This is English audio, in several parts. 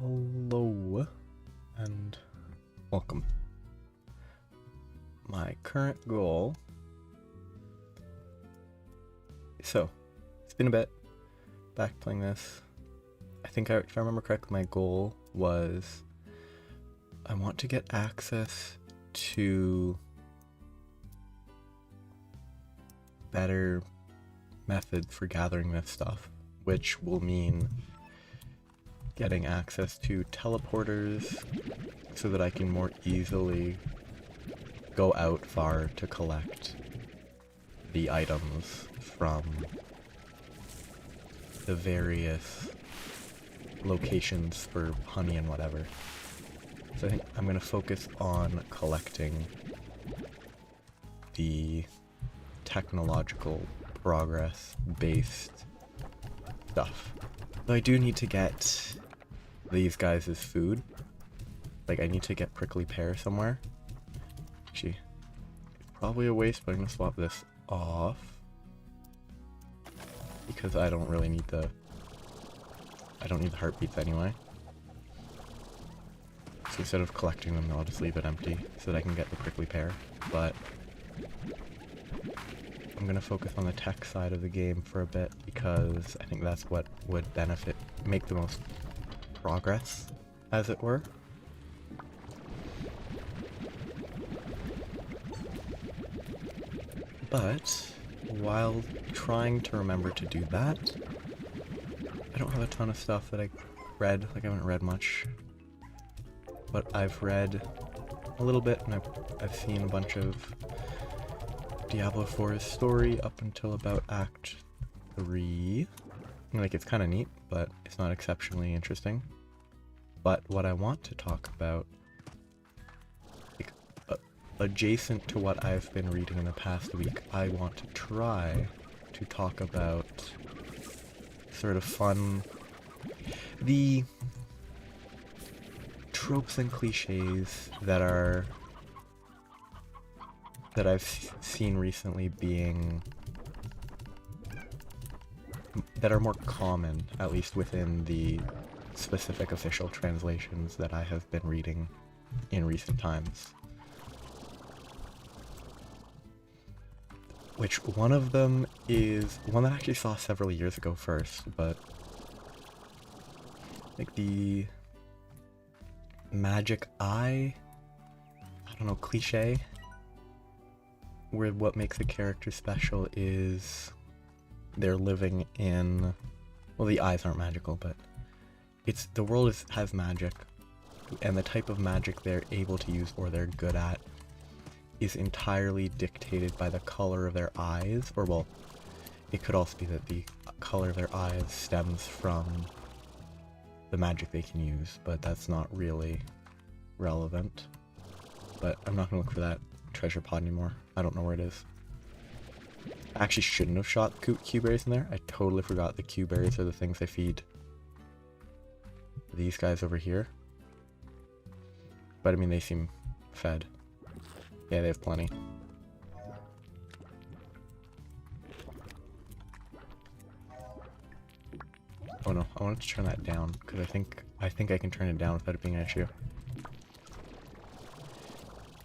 Hello and welcome. My current goal. So, it's been a bit back playing this. I think if I remember correctly, my goal was I want to get access to better methods for gathering this stuff, which will mean getting access to teleporters so that I can more easily go out far to collect the items from the various locations for honey and whatever. So I think I'm going to focus on collecting the technological progress based stuff. Though I do need to get these guys as food. Like, I need to get prickly pear somewhere. Actually, it's probably a waste, but I'm gonna swap this off because I don't really need the heartbeats anyway. So instead of collecting them, I'll just leave it empty so that I can get the prickly pear. But I'm gonna focus on the tech side of the game for a bit because I think that's what would make the most progress, as it were. But while trying to remember to do that, I don't have a ton of stuff that I read. Like, I haven't read much, but I've read a little bit, and I've seen a bunch of Diablo 4's story up until about Act 3. Like, it's kind of neat, but it's not exceptionally interesting. But what I want to talk about, like, adjacent to what I've been reading in the past week, I want to try to talk about sort of the tropes and cliches that I've seen recently that are more common, at least within the specific official translations that I have been reading in recent times. Which one of them is one that I actually saw several years ago first, but like the magic eye, I don't know, cliche, where what makes a character special is they're living in, well, the eyes aren't magical, but the world has magic, and the type of magic they're able to use or they're good at is entirely dictated by the color of their eyes, or, well, it could also be that the color of their eyes stems from the magic they can use, but that's not really relevant. But I'm not gonna look for that treasure pod anymore. I don't know where it is. I actually shouldn't have shot Q berries in there. I totally forgot the Q berries are the things I feed these guys over here. But I mean, they seem fed. Yeah, they have plenty. Oh no, I wanted to turn that down because I think I can turn it down without it being an issue.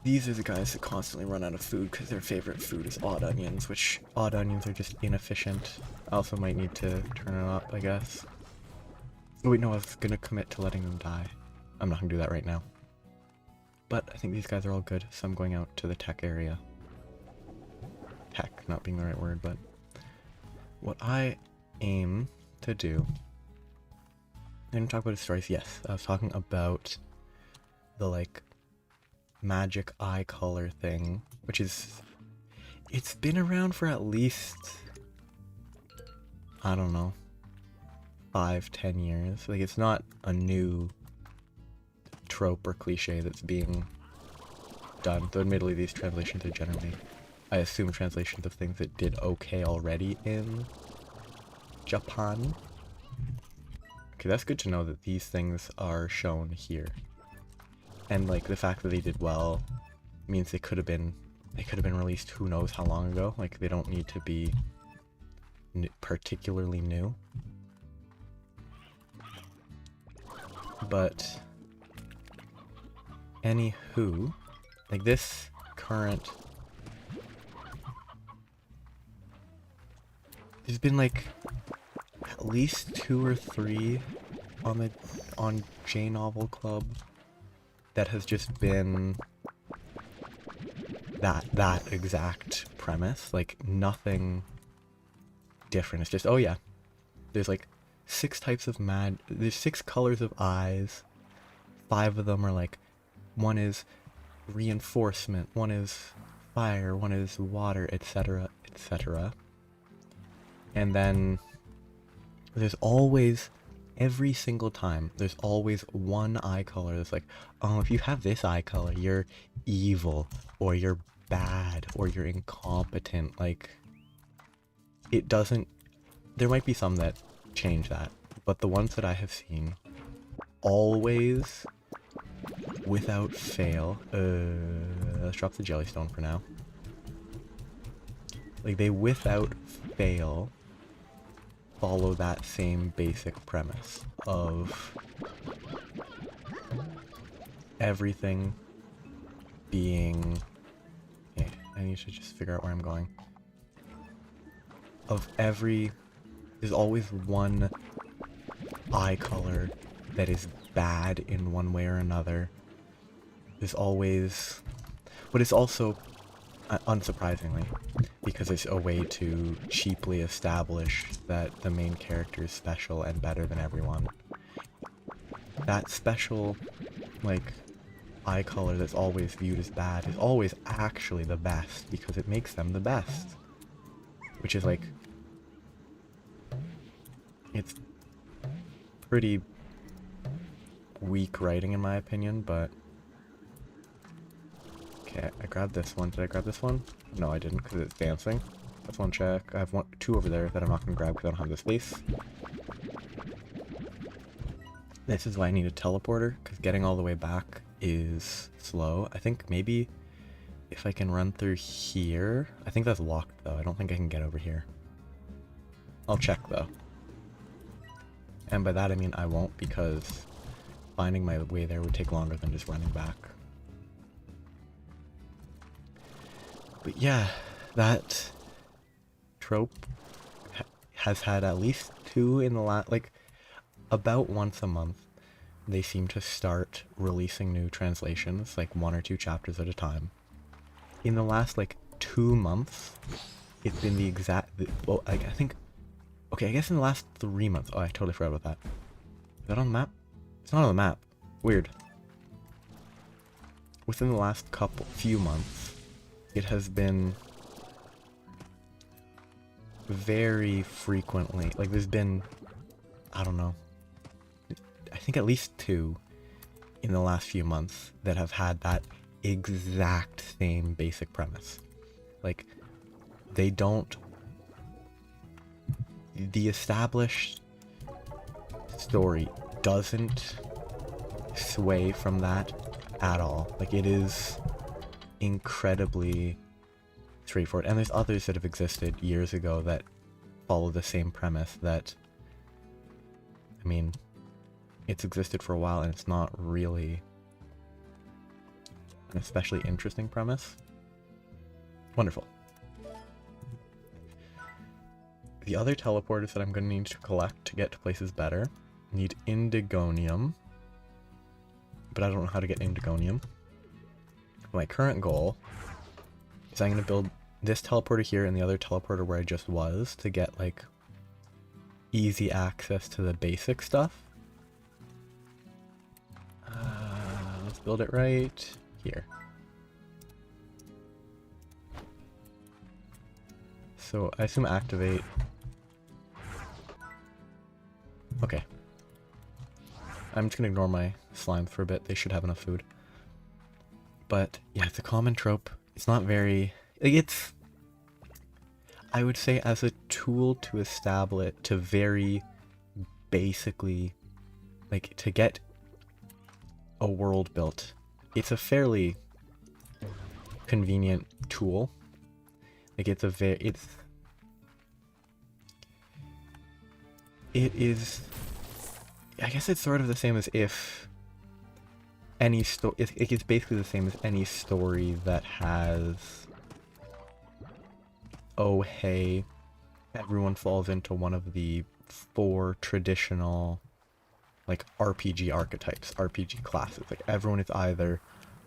These are the guys that constantly run out of food because their favorite food is odd onions, which odd onions are just inefficient. I also might need to turn it up, I guess. Oh wait, no, I was gonna commit to letting them die. I'm not gonna do that right now. But I think these guys are all good, so I'm going out to the tech area. Tech, not being the right word, but what I aim to do. I didn't talk about his stories. Yes, I was talking about the, like, magic eye color thing, which is, it's been around for at least, I don't know, 5-10 years. Like, it's not a new trope or cliche that's being done, though admittedly these translations are generally, I assume, translations of things that did okay already in Japan. Okay, that's good to know that these things are shown here. And, like, the fact that they did well means they could have been released who knows how long ago. Like, they don't need to be particularly new. But anywho, like this current, there's been like at least 2 or 3 on J Novel Club that has just been that exact premise, like nothing different. It's just, oh yeah, there's like 6 types of there's 6 colors of eyes. 5 of them are like, one is reinforcement, one is fire, one is water, etc., etc. And then there's always, every single time, there's always one eye color that's like, oh, if you have this eye color, you're evil, or you're bad, or you're incompetent. Like, it doesn't, there might be some that change that, but the ones that I have seen, always, without fail, let's drop the jellystone for now. Like, they without fail follow that same basic premise of everything being... Okay, I need to just figure out where I'm going. There's always one eye color that is bad in one way or another. There's always... But it's also, unsurprisingly, because it's a way to cheaply establish that the main character is special and better than everyone. That special, like, eye color that's always viewed as bad is always actually the best, because it makes them the best. Which is like... It's pretty weak writing in my opinion, but... Okay, I grabbed this one. Did I grab this one? No, I didn't, because it's dancing. That's one check. I have 2 over there that I'm not going to grab because I don't have the space. This is why I need a teleporter, because getting all the way back is slow. I think maybe if I can run through here... I think that's locked, though. I don't think I can get over here. I'll check, though. And by that I mean I won't, because finding my way there would take longer than just running back. But yeah, that trope has had at least 2 in the last, like, about once a month. They seem to start releasing new translations, like 1 or 2 chapters at a time. In the last, like, 2 months, it's been the exact, well, I think, okay, I guess in the last 3 months, oh, I totally forgot about that. Is that on the map? It's not on the map. Weird. Within the last few months, it has been very frequently, like there's been, I don't know, I think at least 2 in the last few months that have had that exact same basic premise. Like, they don't, the established story doesn't sway from that at all. Like, it is incredibly straightforward, and there's others that have existed years ago that follow the same premise that, I mean, it's existed for a while and it's not really an especially interesting premise. Wonderful. The other teleporters that I'm going to need to collect to get to places better need Indigonium, but I don't know how to get Indigonium. My current goal is I'm going to build this teleporter here and the other teleporter where I just was to get, like, easy access to the basic stuff. Let's build it right here. So I assume activate. Okay. I'm just going to ignore my slime for a bit. They should have enough food. But yeah, it's a common trope. It's not very, like, it's, I would say, as a tool to establish, to very basically, like, to get a world built, it's a fairly convenient tool. Like, it's a very, it is I guess it's sort of the same as if any story, it's basically the same as any story that has, oh hey, everyone falls into one of the 4 traditional, like, RPG archetypes, RPG classes. Like, everyone is either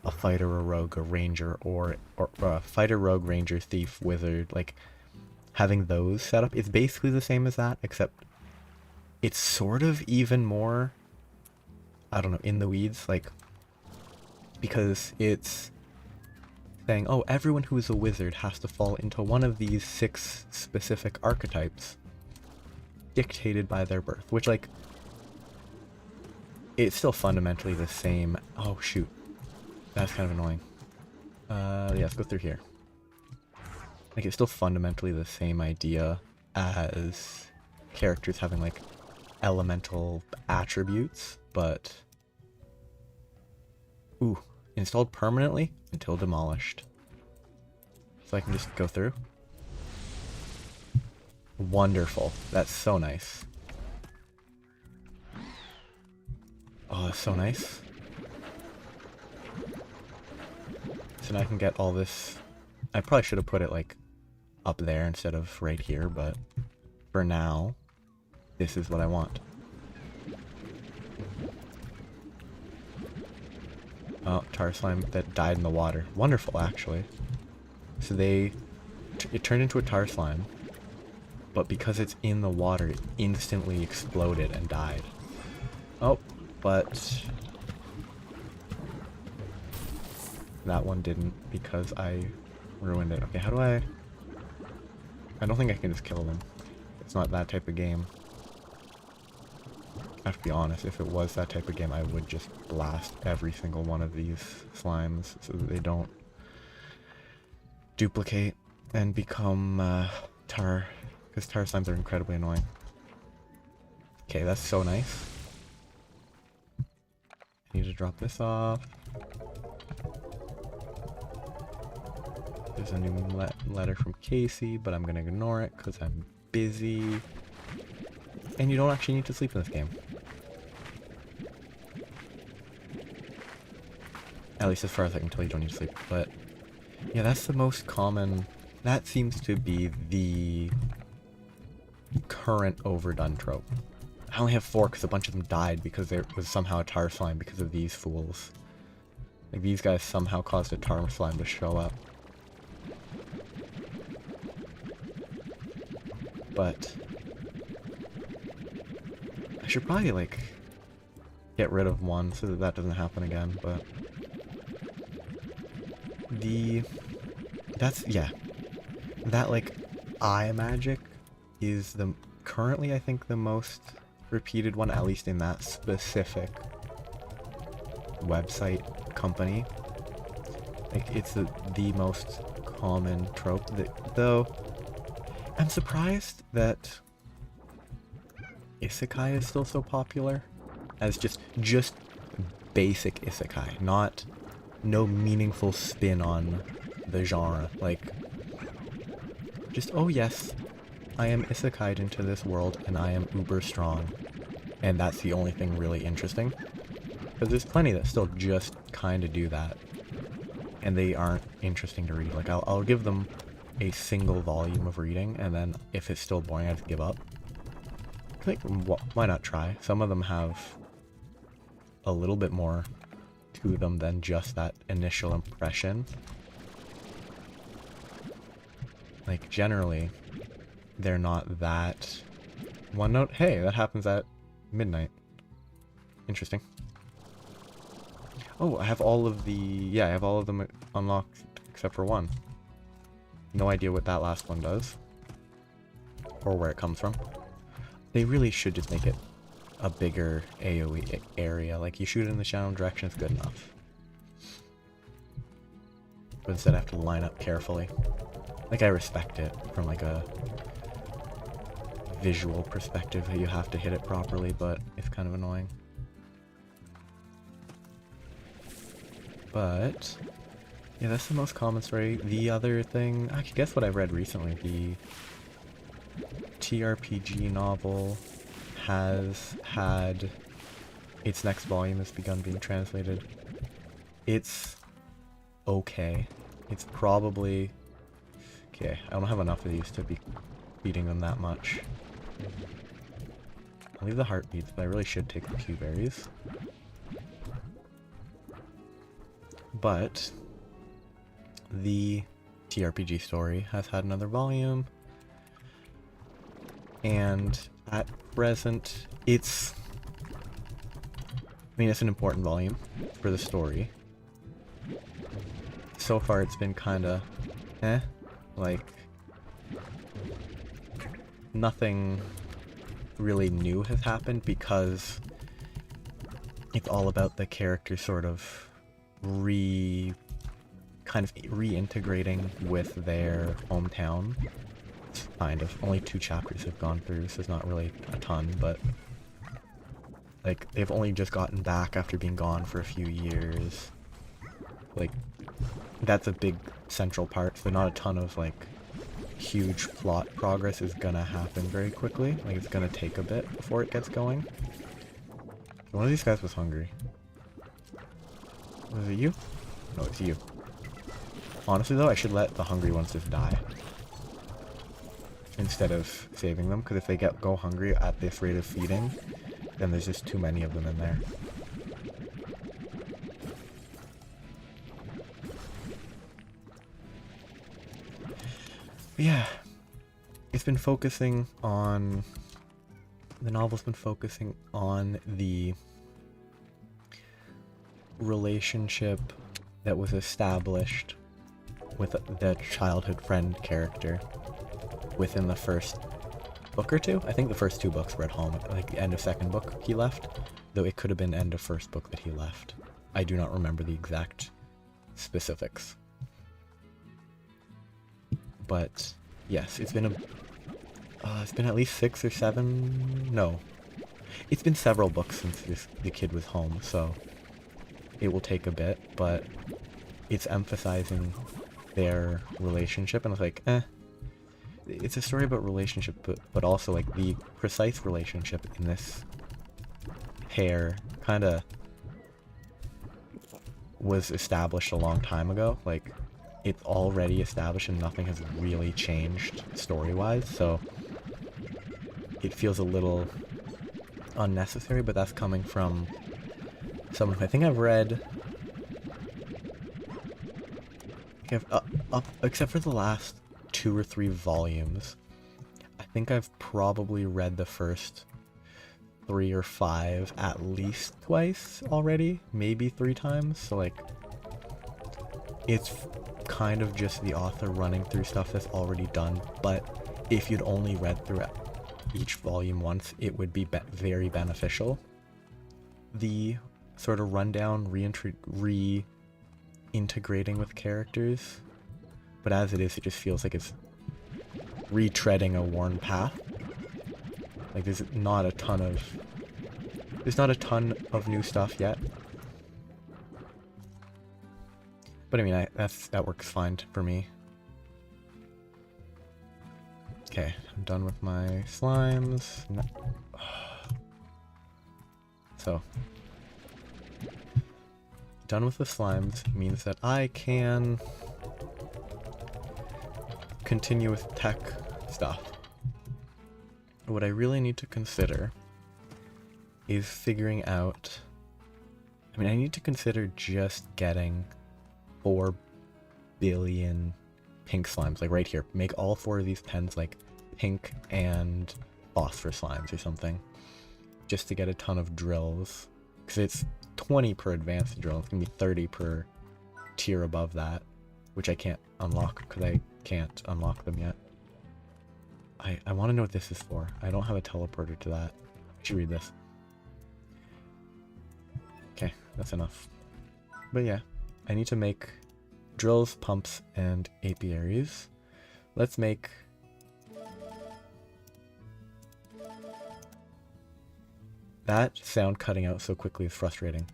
a fighter, a rogue, a ranger, or a fighter, rogue, ranger, thief, wizard. Like, having those set up is basically the same as that, except it's sort of even more, I don't know, in the weeds, like, because it's saying, oh, everyone who is a wizard has to fall into one of these 6 specific archetypes dictated by their birth, which, like, it's still fundamentally the same. Oh, shoot. That's kind of annoying. Yeah, let's go through here. Like, it's still fundamentally the same idea as characters having, like, elemental attributes, but... Ooh, installed permanently until demolished. So I can just go through. Wonderful. That's so nice. Oh, that's so nice. So now I can get all this... I probably should have put it, like, up there instead of right here, but for now, this is what I want. Oh, tar slime that died in the water. Wonderful, actually. So it turned into a tar slime, but because it's in the water, it instantly exploded and died. Oh, but that one didn't because I ruined it. Okay, how do I don't think I can just kill them. It's not that type of game. I have to be honest, if it was that type of game, I would just blast every single one of these slimes so that they don't duplicate and become tar, because tar slimes are incredibly annoying. Okay, that's so nice. I need to drop this off. There's a new letter from Casey, but I'm gonna ignore it because I'm busy. And you don't actually need to sleep in this game. At least as far as I can tell, you don't need to sleep. But yeah, that's the most common. That seems to be the current overdone trope. I only have 4 because a bunch of them died because there was somehow a tar slime because of these fools. Like, these guys somehow caused a tar slime to show up. But I should probably, like, get rid of one so that that doesn't happen again, but yeah, that, like, eye magic is currently, I think, the most repeated one, at least in that specific website company. Like, it's the most common trope, though I'm surprised that isekai is still so popular as just basic isekai, no meaningful spin on the genre. Like, just, oh yes, I am isekai'd into this world and I am uber strong, and that's the only thing really interesting. Because there's plenty that still just kind of do that, and they aren't interesting to read. Like, I'll give them a single volume of reading, and then if it's still boring, I have to give up. Like, why not try? Some of them have a little bit more to them than just that initial impression. Like, generally, they're not that one note. Hey, that happens at midnight. Interesting. Oh, I have all of them unlocked except for one. No idea what that last one does, or where it comes from. They really should just make it a bigger AoE area. Like, you shoot it in the general direction, it's good enough. But instead I have to line up carefully. Like, I respect it from, like, a visual perspective that you have to hit it properly, but it's kind of annoying. But yeah, that's the most common story. The other thing, I guess what I've read recently, the TRPG novel has had its next volume has begun being translated. It's okay. It's probably... Okay, I don't have enough of these to be feeding them that much. I'll leave the heartbeats, but I really should take the Q berries. But the TRPG story has had another volume, and at present it's... I mean, it's an important volume for the story. So far it's been kinda like nothing really new has happened because it's all about the character sort of reintegrating with their hometown. It's kind of. Only 2 chapters have gone through, so it's not really a ton, but like they've only just gotten back after being gone for a few years. Like that's a big central part, so not a ton of like huge plot progress is gonna happen very quickly. Like it's gonna take a bit before it gets going. One of these guys was hungry. Was it you? No, it's you. Honestly though, I should let the hungry ones just die instead of saving them, because if they go hungry at this rate of feeding, then there's just too many of them in there. Yeah, it's been focusing on... The novel's been focusing on the relationship that was established with the childhood friend character within the first book or two. I think the first 2 books were at home. Like the end of 2nd book he left, though it could have been end of 1st book that he left. I do not remember the exact specifics. But yes, it's been at least 6 or 7. No, it's been several books since the kid was home, so it will take a bit. But it's emphasizing their relationship, and it's like, it's a story about relationship, but also like the precise relationship in this pair kind of was established a long time ago. Like it's already established and nothing has really changed story-wise, so it feels a little unnecessary, but that's coming from someone who I think I've read... except for the last 2 or 3 volumes, I think I've probably read the first 3 or 5 at least twice already, maybe 3 times, so like it's kind of just the author running through stuff that's already done. But if you'd only read through each volume once, it would be very beneficial. The sort of rundown, reintegrating with characters, but as it is, it just feels like it's retreading a worn path. Like there's not a ton of new stuff yet. But I mean, that works fine for me. Okay, I'm done with my slimes. No. So, done with the slimes means that I can continue with tech stuff. What I really need to consider is figuring out... I mean, I need to consider just getting 4 billion pink slimes, like right here. Make all 4 of these pens like pink and phosphor slimes or something, just to get a ton of drills, because it's 20 per advanced drill. It's gonna be 30 per tier above that, which I can't unlock because I can't unlock them yet. I want to know what this is for. I don't have a teleporter to that. I should read this. Okay, that's enough. But yeah, I need to make drills, pumps, and apiaries. Let's make... That sound cutting out so quickly is frustrating.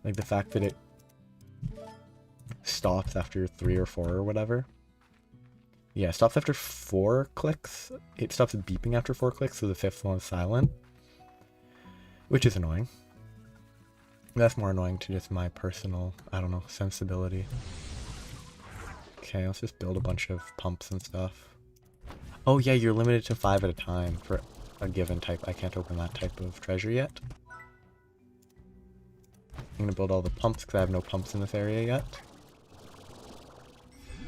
Like the fact that it stops after 3 or 4 or whatever. Yeah, it stops after 4 clicks. It stops beeping after 4 clicks, so the 5th one's silent. which is annoying. That's more annoying to just my personal, I don't know, sensibility. Okay, let's just build a bunch of pumps and stuff. Oh yeah, you're limited to 5 at a time for a given type. I can't open that type of treasure yet. I'm gonna build all the pumps because I have no pumps in this area yet.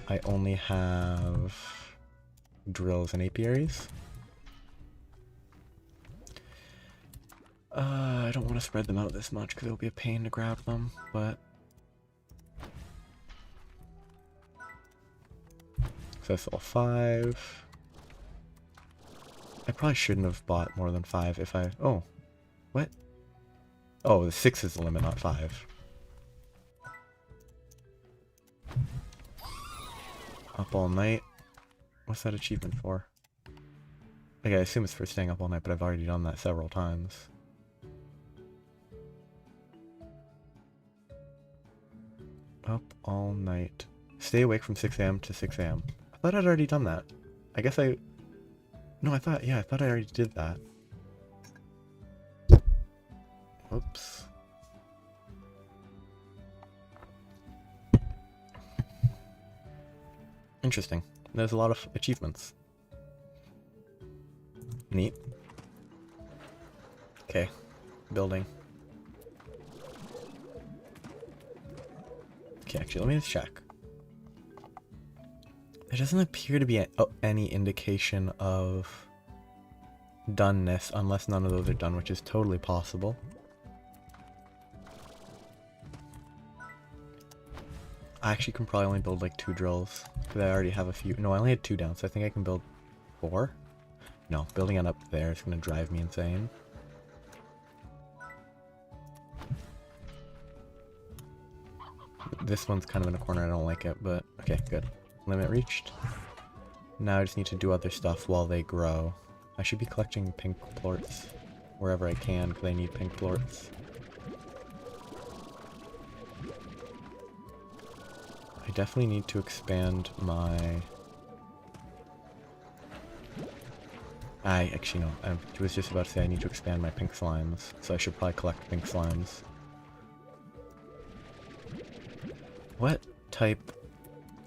I only have drills and apiaries. I don't want to spread them out this much because it'll be a pain to grab them, but... So that's all 5. I probably shouldn't have bought more than 5 if I... Oh. What? Oh, the 6 is the limit, not 5. Up all night. What's that achievement for? Okay, I assume it's for staying up all night, but I've already done that several times. Up all night. Stay awake from 6 AM to 6 AM. I thought I'd already done that. I guess I... No, I thought I already did that. Oops. Interesting. There's a lot of achievements. Neat. Okay. Building. Okay, actually, let me just check. There doesn't appear to be any indication of doneness, unless none of those are done, which is totally possible. I actually can probably only build like 2 drills, because I already have a few. No, I only had 2 down, so I think I can build 4? No, building it up there is going to drive me insane. This one's kind of in a corner, I don't like it, but okay, good. Limit reached. Now I just need to do other stuff while they grow. I should be collecting pink plorts wherever I can, because I need pink plorts. I definitely need to expand my... Actually no, I was just about to say I need to expand my pink slimes, so I should probably collect pink slimes. What type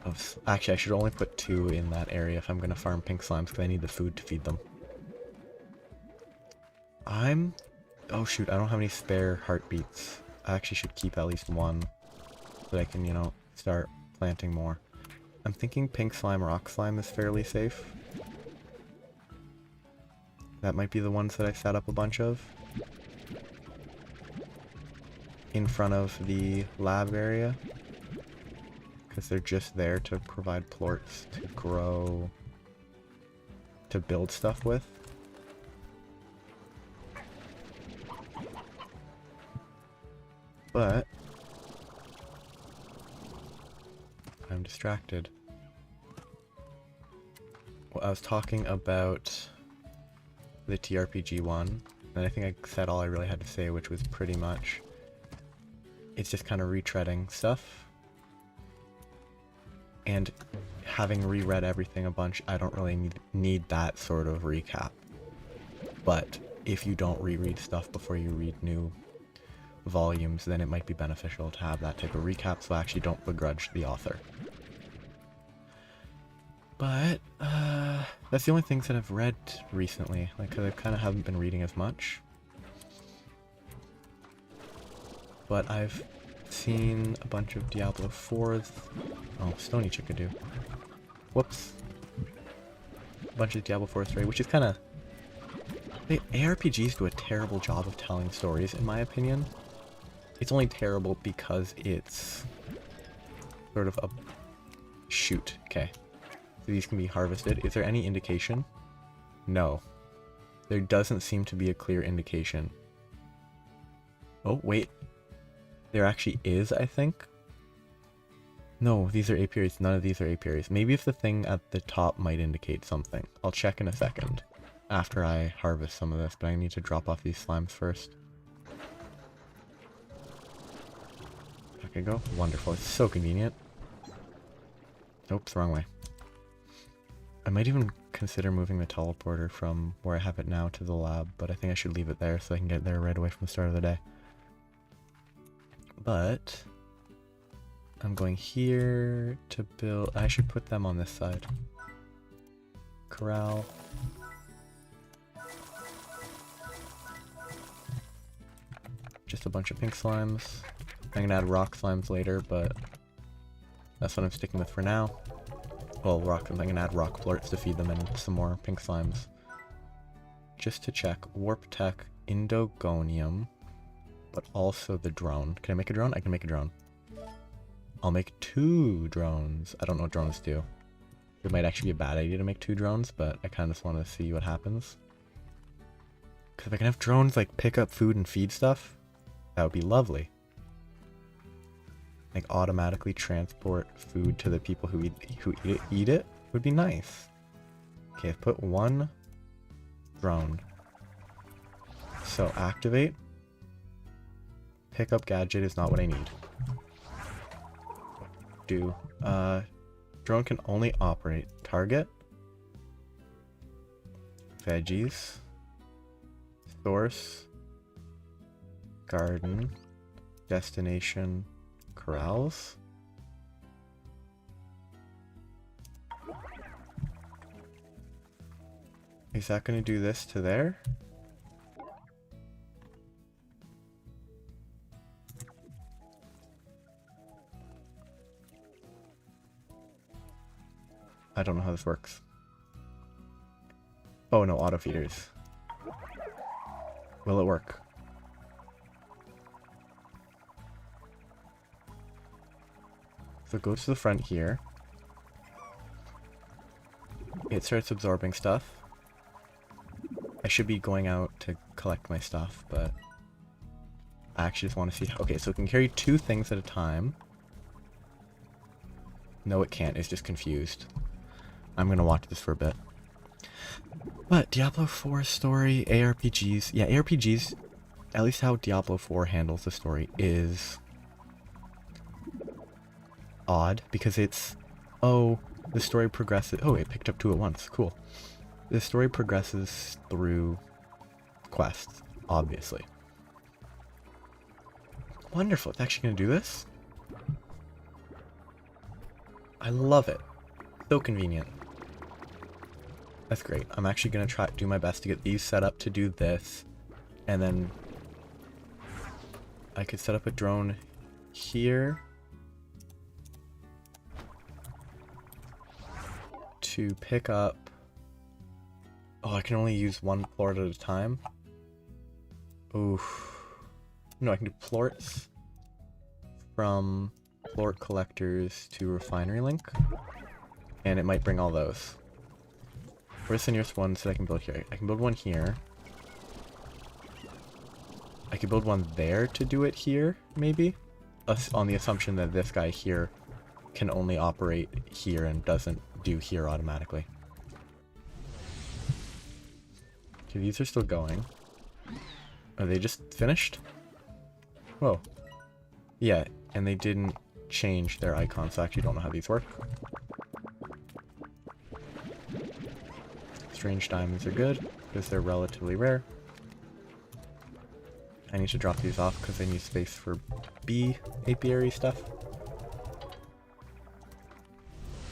of... Actually, I should only put 2 in that area if I'm going to farm pink slimes, because I need the food to feed them. Oh shoot, I don't have any spare heartbeats. I actually should keep at least 1, so that I can, you know, start planting more. I'm thinking pink slime, rock slime is fairly safe. That might be the ones that I set up a bunch of. In front of the lab area. Because they're just there to provide plorts to grow, to build stuff with. But I'm distracted. Well, I was talking about the TRPG one, and I think I said all I really had to say, which was pretty much it's just kind of retreading stuff. And having reread everything a bunch, I don't really need that sort of recap. But if you don't reread stuff before you read new volumes, then it might be beneficial to have that type of recap, so I actually don't begrudge the author. But, that's the only things that I've read recently, like, cause I kind of haven't been reading as much. But I've seen a bunch of Diablo 4s. Oh, Stony Chickadoo. Whoops. A bunch of Diablo 4s, right? Which is kind of... ARPGs do a terrible job of telling stories, in my opinion. It's only terrible because it's sort of a... Shoot. Okay. So these can be harvested. Is there any indication? No. There doesn't seem to be a clear indication. Oh, wait. There actually is, I think. No, these are apiaries. None of these are apiaries. Maybe if the thing at the top might indicate something. I'll check in a second after I harvest some of this, but I need to drop off these slimes first. Back I go. Wonderful. It's so convenient. Oops, wrong way. I might even consider moving the teleporter from where I have it now to the lab, but I think I should leave it there so I can get there right away from the start of the day. But I'm going here to build... I should put them on this side. Corral. Just a bunch of pink slimes. I'm gonna add rock slimes later, but that's what I'm sticking with for now. Well, I'm gonna add rock flirts to feed them and some more pink slimes. Just to check, warp tech, Indogonium, but also the drone. Can I make a drone? I can make a drone. I'll make 2 drones. I don't know what drones do. It might actually be a bad idea to make 2 drones, but I kind of just want to see what happens. Because if I can have drones like pick up food and feed stuff, that would be lovely. Like automatically transport food to the people who eat it would be nice. Okay, I've put 1 drone. So activate. Pickup gadget is not what I need. Drone can only operate target, veggies, source, garden, destination, corrals. Is that going to do this to there? I don't know how this works. Oh no, auto feeders. Will it work? So it goes to the front here. It starts absorbing stuff. I should be going out to collect my stuff, but I actually just want to see. Okay, so it can carry 2 things at a time. No, it can't. It's just confused. I'm gonna watch this for a bit. But Diablo 4 story, ARPGs. Yeah, ARPGs, at least how Diablo 4 handles the story is odd, because it's, oh, the story progresses. Oh, it picked up 2 at once. Cool. The story progresses through quests, obviously. Wonderful. It's actually going to do this. I love it. So convenient. That's great. I'm actually going to do my best to get these set up to do this. And then I could set up a drone here to pick up... Oh, I can only use 1 plort at a time? Oof. No, I can do plorts from plort collectors to refinery link. And it might bring all those. Where's the nearest ones that I can build here? I can build one here. I could build one there to do it here, maybe? On the assumption that this guy here can only operate here and doesn't do here automatically. Okay, these are still going. Are they just finished? Whoa. Yeah, and they didn't change their icons, so I actually don't know how these work. Strange diamonds are good, because they're relatively rare. I need to drop these off because I need space for bee apiary stuff.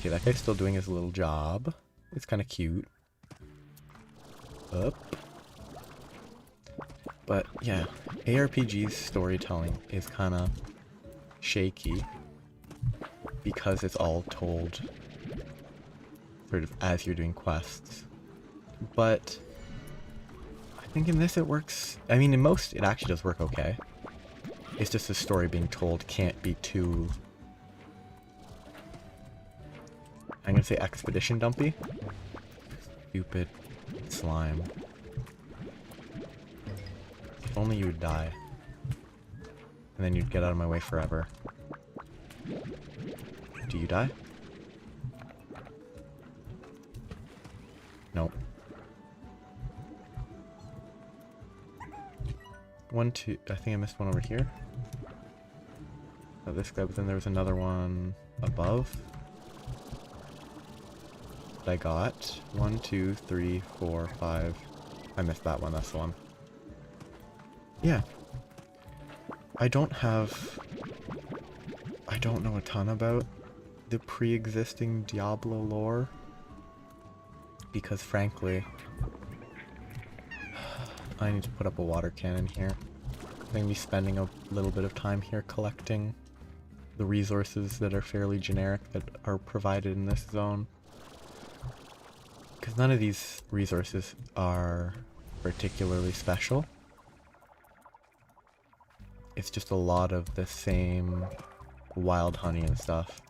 Okay, that guy's still doing his little job. It's kind of cute. Up. But yeah, ARPG's storytelling is kind of shaky because it's all told sort of as you're doing quests. But I think in this it works. I mean, in most it actually does work okay. It's just the story being told can't be too, I'm gonna say expedition dumpy. Stupid slime. If only you would die. And then you'd get out of my way forever. Do you die? Nope. 1, 2, I think I missed one over here. Oh, this guy, but then there was another one above. I got. 1, 2, 3, 4, 5. I missed that one, that's the one. Yeah. I don't know a ton about the pre-existing Diablo lore. Because frankly, I need to put up a water cannon here. I'm going to be spending a little bit of time here collecting the resources that are fairly generic that are provided in this zone. Because none of these resources are particularly special. It's just a lot of the same wild honey and stuff.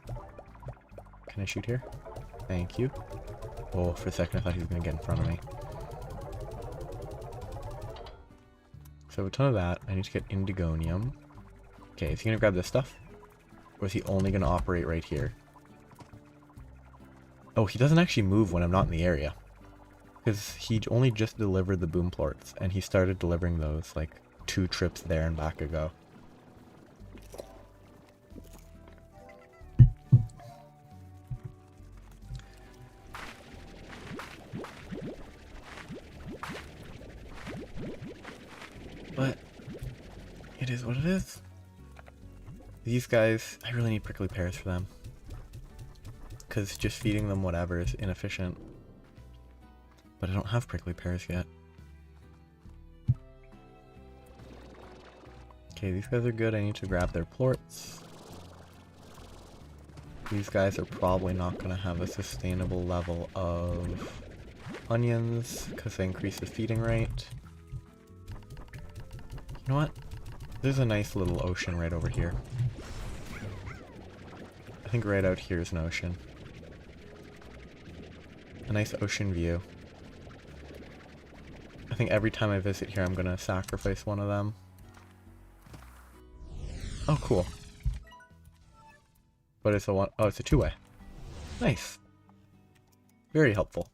Can I shoot here? Thank you. Oh, for a second I thought he was going to get in front of me. So a ton of that. I need to get indigonium. Okay, is he going to grab this stuff? Or is he only going to operate right here? Oh, he doesn't actually move when I'm not in the area. Because he only just delivered the boom plorts, and he started delivering those like 2 trips there and back ago. But it is what it is. These guys, I really need prickly pears for them. Because just feeding them whatever is inefficient. But I don't have prickly pears yet. Okay, these guys are good. I need to grab their plorts. These guys are probably not going to have a sustainable level of onions because they increase the feeding rate. You know what? There's a nice little ocean right over here. I think right out here is an ocean. A nice ocean view. I think every time I visit here I'm gonna sacrifice one of them. Oh, cool. But it's a one. Oh, it's a 2-way. Nice. Very helpful.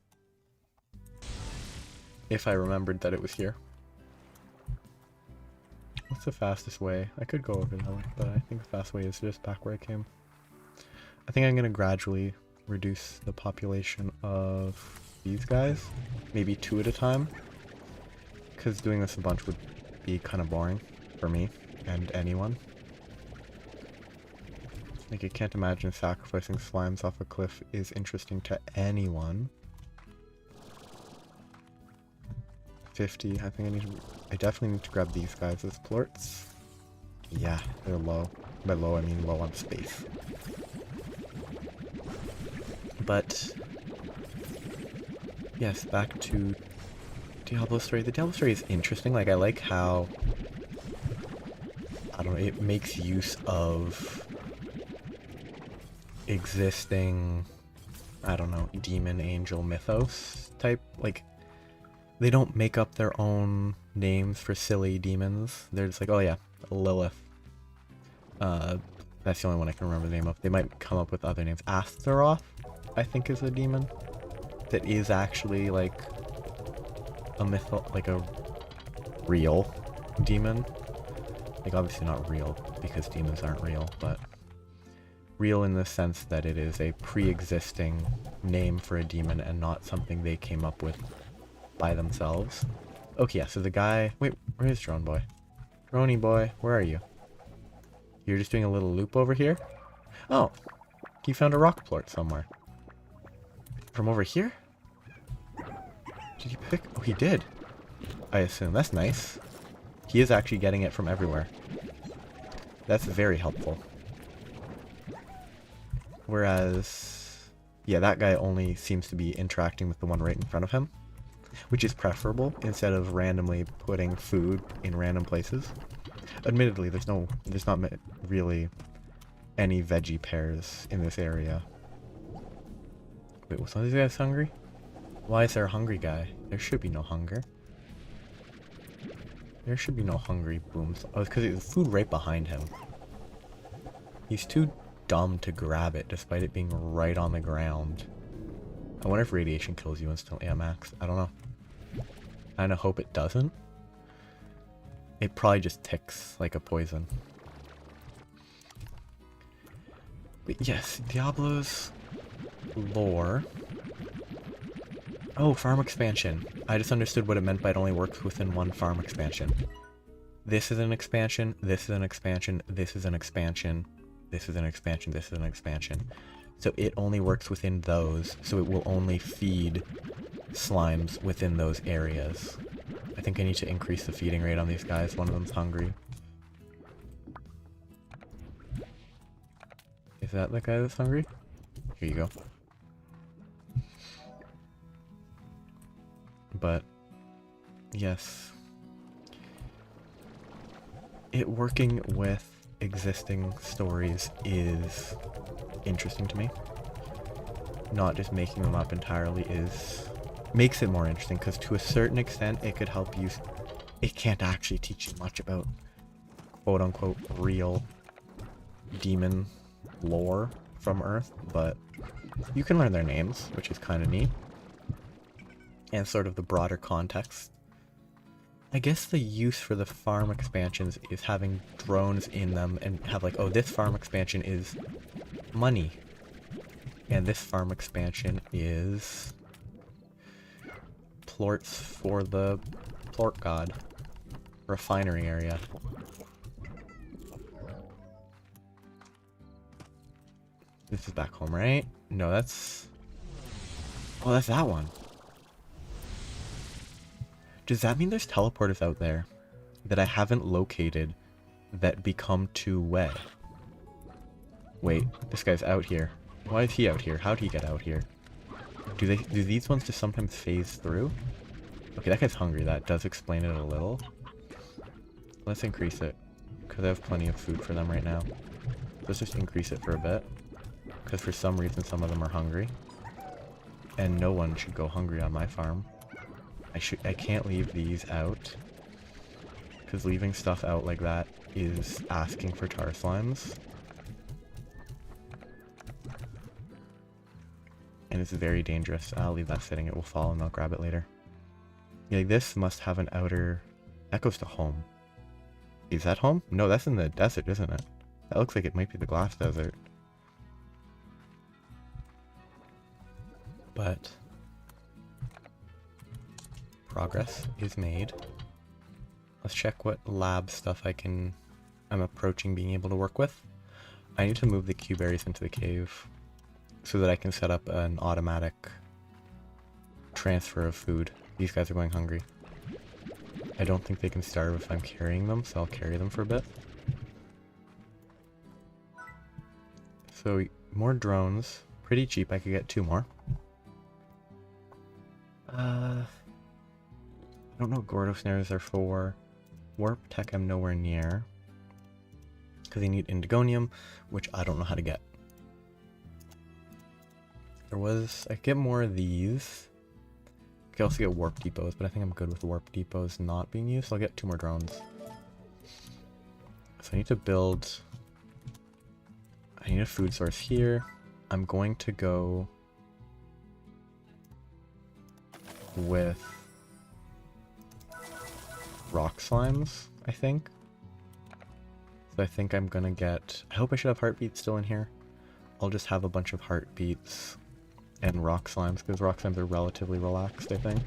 If I remembered that it was here. What's the fastest way? I could go over that way, but I think the fast way is just back where I came. I think I'm gonna gradually reduce the population of these guys. Maybe 2 at a time. Because doing this a bunch would be kind of boring for me and anyone. Like, I can't imagine sacrificing slimes off a cliff is interesting to anyone. 50, I think I definitely need to grab these guys as plorts. Yeah, they're low. By low, I mean low on space. But, yes, back to Diablo story. The Diablo story is interesting. Like, I like how, I don't know, it makes use of existing, I don't know, demon angel mythos type. Like, they don't make up their own names for silly demons. They're just like, oh yeah, Lilith. That's the only one I can remember the name of. They might come up with other names. Astaroth, I think, is a demon that is actually like a like a real demon. Like, obviously not real because demons aren't real, but real in the sense that it is a pre-existing name for a demon and not something they came up with by themselves. Okay, yeah, so the guy... Wait, where is Drone Boy? Droney Boy, where are you? You're just doing a little loop over here? Oh, he found a rock plort somewhere. From over here? Did he pick... Oh, he did. I assume. That's nice. He is actually getting it from everywhere. That's very helpful. Whereas... yeah, that guy only seems to be interacting with the one right in front of him. Which is preferable, instead of randomly putting food in random places. Admittedly, there's not really any veggie pears in this area. Wait, was one of these guys hungry? Why is there a hungry guy? There should be no hunger. There should be no hungry booms. Oh, it's because there's food right behind him. He's too dumb to grab it, despite it being right on the ground. I wonder if radiation kills you instantly at max. I don't know. I kinda hope it doesn't. It probably just ticks like a poison. But yes, Diablo's lore Oh, farm expansion. I just understood what it meant by it only works within one farm expansion. This is an expansion, this is an expansion, this is an expansion, this is an expansion, this is an expansion. So it only works within those, so it will only feed slimes within those areas. I think I need to increase the feeding rate on these guys. One of them's hungry. Is that the guy that's hungry? Here you go. But, yes. It working with existing stories is interesting to me. Not just making them up entirely makes it more interesting, because to a certain extent it could help you. It can't actually teach you much about quote unquote real demon lore from Earth, but you can learn their names, which is kind of neat, and sort of the broader context. I guess the use for the farm expansions is having drones in them and have like, oh, this farm expansion is money, and this farm expansion is plorts for the plort god refinery area. This is back home, right? No, that's... Oh, that's that one. Does that mean there's teleporters out there that I haven't located that become two-way? Wait, this guy's out here. Why is he out here? How'd he get out here? Do these ones just sometimes phase through? Okay, that guy's hungry. That does explain it a little. Let's increase it, because I have plenty of food for them right now. Let's just increase it for a bit, because for some reason some of them are hungry. And no one should go hungry on my farm. I can't leave these out, because leaving stuff out like that is asking for tar slimes. And it's very dangerous. I'll leave that sitting, it will fall and I'll grab it later. Yeah, this must have an outer... That goes to home. Is that home? No, that's in the desert, isn't it? That looks like it might be the glass desert. But... progress is made. Let's check what lab stuff I'm approaching being able to work with. I need to move the Q berries into the cave so that I can set up an automatic transfer of food. These guys are going hungry. I don't think they can starve if I'm carrying them, so I'll carry them for a bit. So more drones, pretty cheap. I could get 2 more. I don't know what Gordo snares are for. Warp tech I'm nowhere near, because they need indigonium, which I don't know how to get. I could get more of these. I could also get warp depots, but I think I'm good with warp depots not being used, so I'll get 2 more drones. So I need to build... I need a food source here. I'm going to go with rock slimes, I think. So I think I'm gonna get... I hope I should have heartbeats still in here. I'll just have a bunch of heartbeats and rock slimes, because rock slimes are relatively relaxed, I think.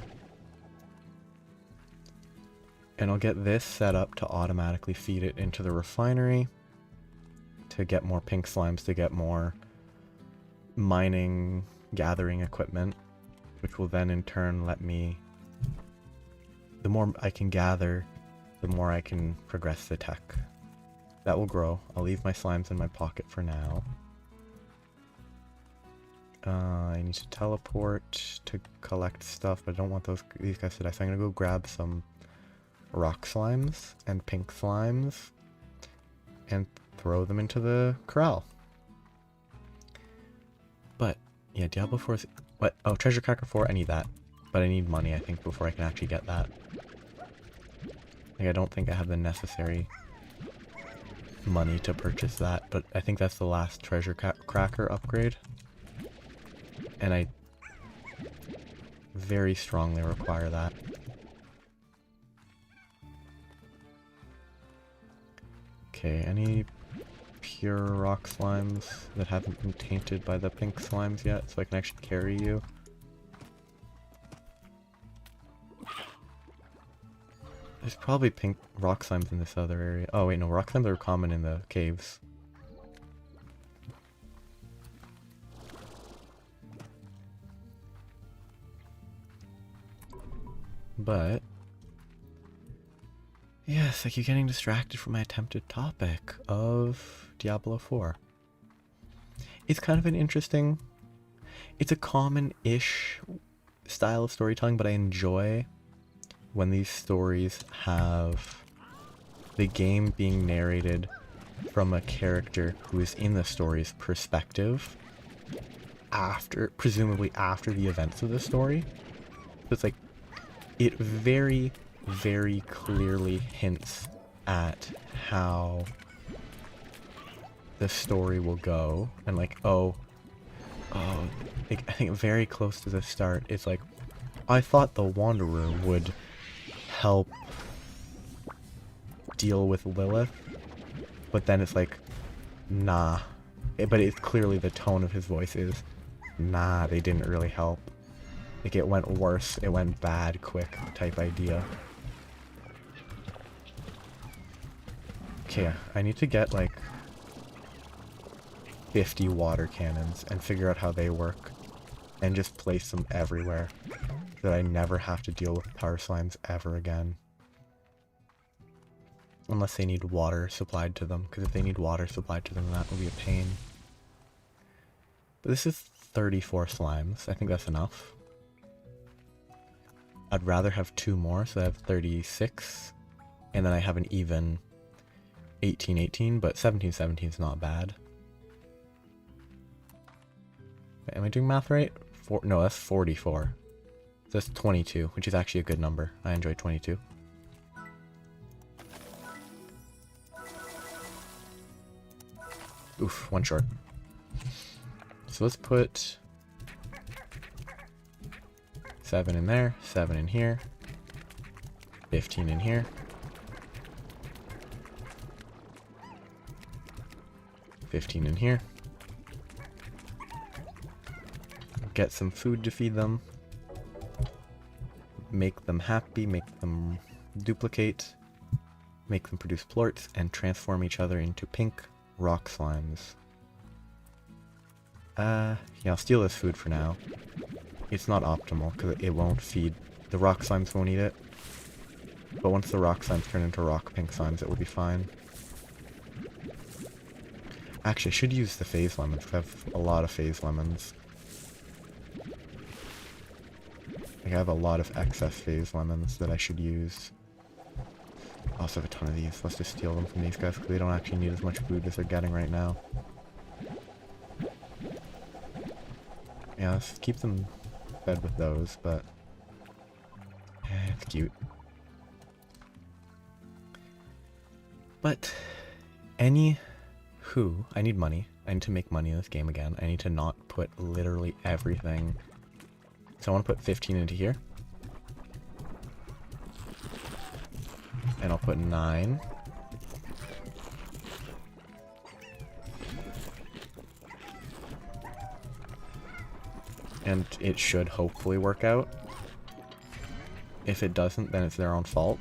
And I'll get this set up to automatically feed it into the refinery to get more pink slimes, to get more mining, gathering equipment, which will then in turn let me... The more I can gather, the more I can progress the tech. That will grow. I'll leave my slimes in my pocket for now. I need to teleport to collect stuff, but I don't want these guys to die, so I'm gonna go grab some rock slimes and pink slimes and throw them into the corral. But yeah, Diablo 4 is... What? Oh, Treasure Cracker 4, I need that. But I need money, I think, before I can actually get that. Like, I don't think I have the necessary money to purchase that, but I think that's the last Treasure Cracker upgrade. And I very strongly require that. Okay, any pure rock slimes that haven't been tainted by the pink slimes yet, so I can actually carry you? There's probably pink rock slimes in this other area. Oh wait, no, rock slimes are common in the caves. But yes, I keep getting distracted from my attempted topic of Diablo 4. It's kind of an interesting, it's a common-ish style of storytelling, but I enjoy when these stories have the game being narrated from a character who is in the story's perspective after, presumably after the events of the story. So it's like, it very, very clearly hints at how the story will go, and like, like, I think very close to the start, it's like, I thought the Wanderer would help deal with Lilith, but then it's like, nah. But it's clearly the tone of his voice is, nah, they didn't really help. Like, it went worse, it went bad quick type idea. Okay, I need to get like 50 water cannons and figure out how they work and just place them everywhere so that I never have to deal with power slimes ever again. Unless they need water supplied to them, because if they need water supplied to them, that will be a pain. But this is 34 slimes. I think that's enough. I'd rather have 2 more, so I have 36. And then I have an even 18-18, but 17-17 is not bad. Am I doing math right? No, that's 44. So that's 22, which is actually a good number. I enjoy 22. Oof, 1 short. So let's put 7 in there, 7 in here, 15 in here, 15 in here. Get some food to feed them. Make them happy, make them duplicate, make them produce plorts, and transform each other into pink rock slimes. Yeah, I'll steal this food for now. It's not optimal, because it won't feed. The rock slimes won't eat it. But once the rock slimes turn into rock pink slimes, it will be fine. Actually, I should use the phase lemons, because I have a lot of phase lemons. Like, I have a lot of excess phase lemons that I should use. I also have a ton of these. Let's just steal them from these guys, because they don't actually need as much food as they're getting right now. Yeah, let's keep them fed with those, but it's cute. But anywho, I need money. I need to make money in this game again. I need to not put literally everything. So I want to put 15 into here. And I'll put 9. And it should hopefully work out. If it doesn't, then it's their own fault.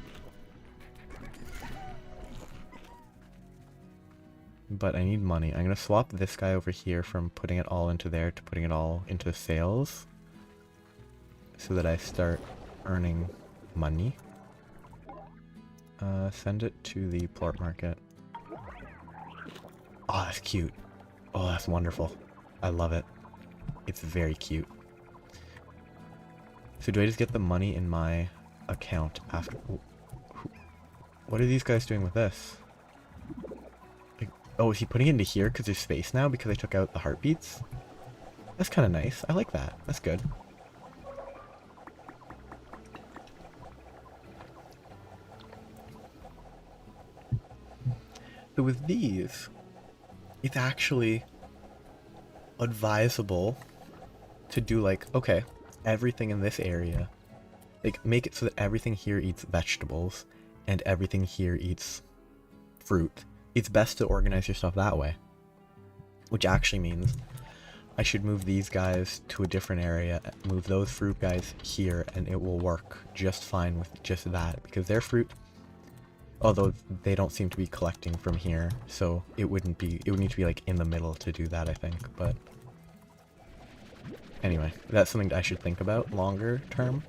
But I need money. I'm going to swap this guy over here from putting it all into there to putting it all into sales. So that I start earning money. Send it to the plort market. Oh, that's cute. Oh, that's wonderful. I love it. It's very cute. So do I just get the money in my account after? What are these guys doing with this? Like, oh, is he putting it into here because there's space now because I took out the heartbeats? That's kind of nice. I like that. That's good. So with these, it's actually advisable to do like, okay, everything in this area, like make it so that everything here eats vegetables and everything here eats fruit. It's best to organize your stuff that way, which actually means I should move these guys to a different area, move those fruit guys here, and it will work just fine with just that, because their fruit Although they don't seem to be collecting from here, so it would need to be like in the middle to do that, I think, but anyway, that's something that I should think about longer term.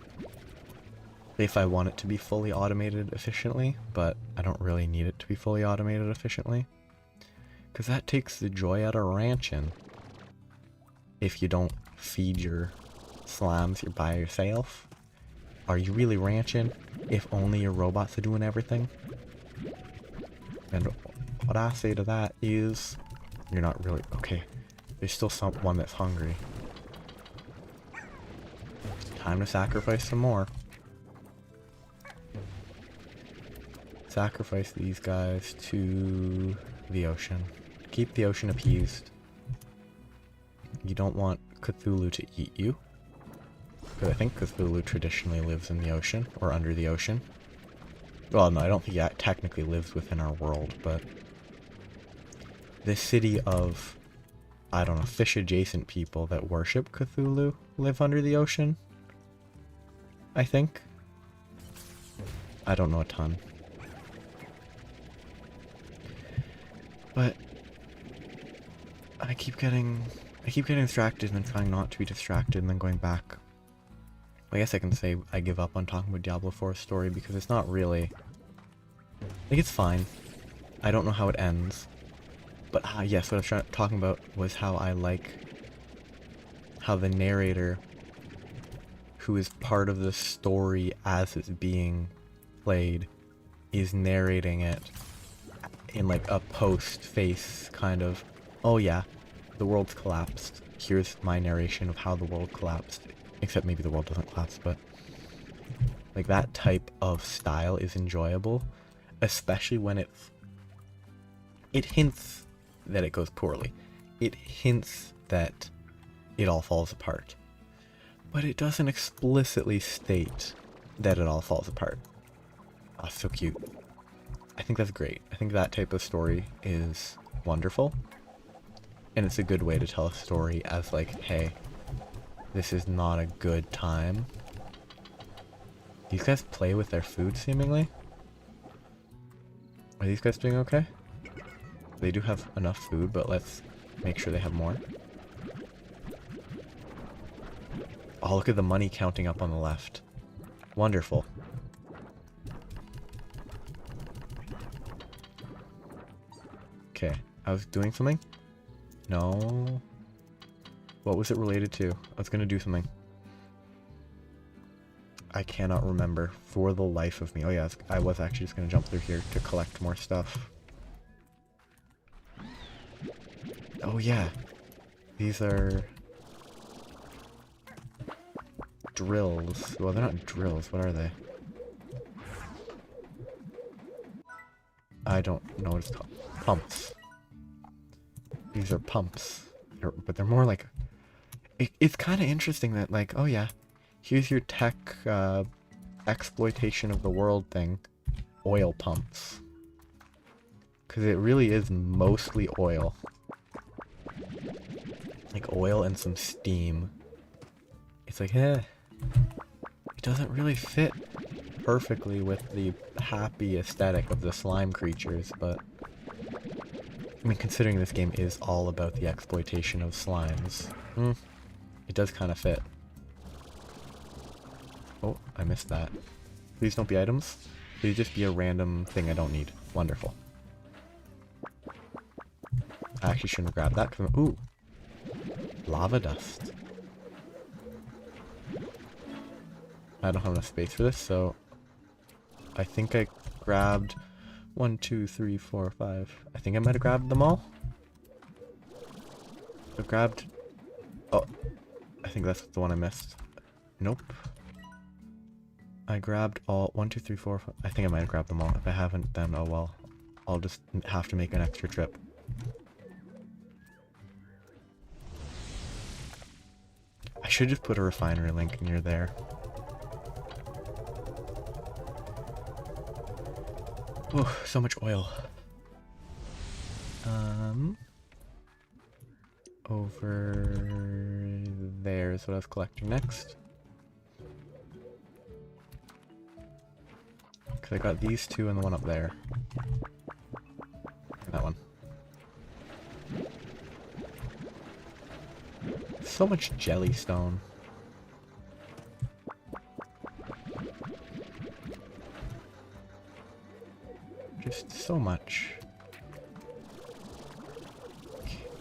If I want it to be fully automated efficiently, but I don't really need it to be fully automated efficiently. Because that takes the joy out of ranching. If you don't feed your slams you're by yourself. Are you really ranching if only your robots are doing everything? And what I say to that is, you're not really... Okay, there's still one that's hungry. Time to sacrifice some more. Sacrifice these guys to the ocean. Keep the ocean appeased. You don't want Cthulhu to eat you. Because I think Cthulhu traditionally lives in the ocean, or under the ocean. Well, no, I don't think he technically lives within our world, but... this city of, I don't know, fish-adjacent people that worship Cthulhu live under the ocean? I think? I don't know a ton. But... I keep getting distracted and then trying not to be distracted and then going back. I guess I can say I give up on talking about Diablo 4's story because it's not really... like, it's fine. I don't know how it ends. But yes, what I was talking about was how I like how the narrator, who is part of the story as it's being played, is narrating it in like a post-face kind of, oh yeah, the world's collapsed. Here's my narration of how the world collapsed. Except maybe the world doesn't collapse, but like that type of style is enjoyable, especially when it hints that it goes poorly. It hints that it all falls apart. But it doesn't explicitly state that it all falls apart. Ah, so cute. I think that's great. I think that type of story is wonderful. And it's a good way to tell a story as like, hey, this is not a good time. These guys play with their food, seemingly. Are these guys doing okay? They do have enough food, but let's make sure they have more. Oh, look at the money counting up on the left. Wonderful. Okay, I was doing something? No. What was it related to? I was gonna do something. I cannot remember for the life of me. Oh yeah, I was actually just gonna jump through here to collect more stuff. Oh yeah. These are... drills. Well, they're not drills. What are they? I don't know what it's called. Pumps. These are pumps. But they're more like... It's kind of interesting that, like, oh yeah, here's your tech exploitation of the world thing. Oil pumps. Because it really is mostly oil. Like oil and some steam. It's like, it doesn't really fit perfectly with the happy aesthetic of the slime creatures, but... I mean, considering this game is all about the exploitation of slimes, it does kind of fit. Oh, I missed that. Please don't be items. Please just be a random thing I don't need. Wonderful. I actually shouldn't have grabbed that because ooh! Lava dust. I don't have enough space for this, so... I think I grabbed 1, 2, 3, 4, 5. I think I might have grabbed them all. I grabbed... Oh, I think that's the one I missed. Nope. I grabbed all... 1, 2, 3, 4, 5. I think I might have grabbed them all. If I haven't, then oh well. I'll just have to make an extra trip. I should just put a refinery link near there. Oh, so much oil. Over there is what I was collecting next. Because I got these two and the one up there. And that one. So much jellystone. Just so much.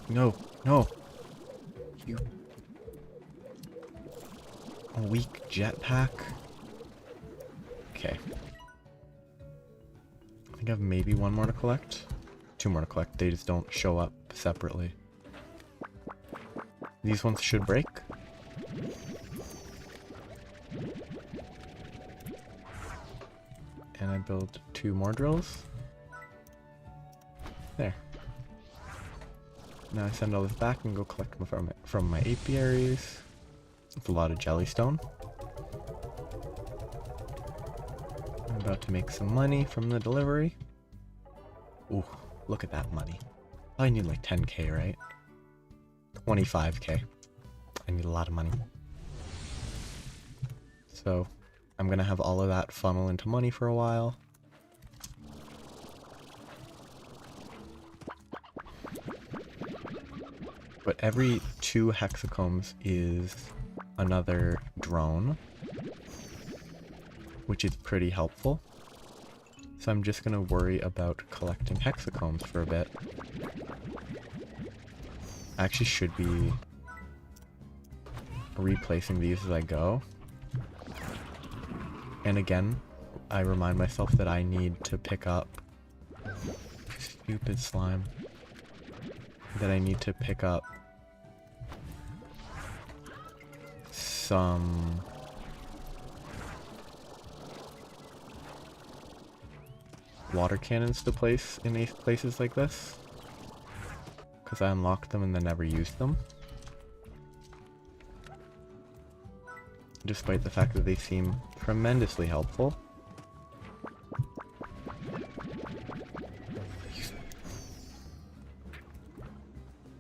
No, no. You. A weak jetpack. Okay. I think I have maybe one more to collect. Two more to collect. They just don't show up separately. These ones should break. And I build two more drills. There. Now I send all this back and go collect them from my apiaries. It's a lot of jellystone. I'm about to make some money from the delivery. Ooh, look at that money. I need like 10k, right? 25k. I need a lot of money. So, I'm gonna have all of that funnel into money for a while. But every 2 hexacombs is another drone, which is pretty helpful. So I'm just gonna worry about collecting hexacombs for a bit. I actually should be replacing these as I go. And again, I remind myself that I need to pick up... Stupid slime. That I need to pick up some... water cannons to place in places like this. Because I unlocked them and then never used them. Despite the fact that they seem tremendously helpful.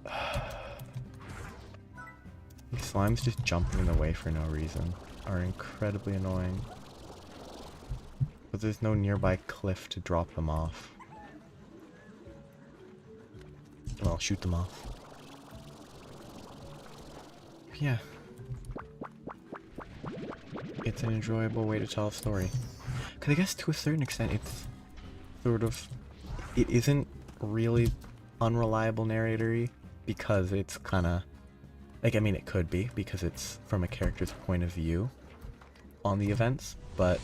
These slimes just jumping in the way for no reason are incredibly annoying. But there's no nearby cliff to drop them off. Well, shoot them off. Yeah. It's an enjoyable way to tell a story. Because I guess to a certain extent it's sort of... It isn't really unreliable narratory because it's kind of... Like, I mean, it could be because it's from a character's point of view on the events, but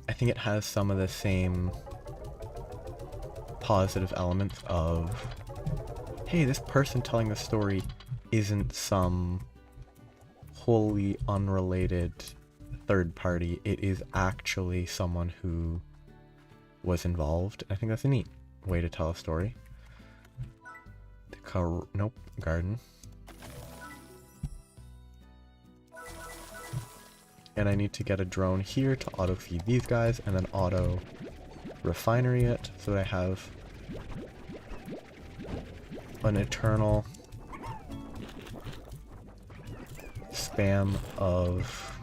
I think it has some of the same positive elements of, hey, this person telling the story isn't some wholly unrelated third party. It is actually someone who was involved. I think that's a neat way to tell a story. Nope, garden. And I need to get a drone here to auto feed these guys and then auto refinery it so that I have an eternal spam of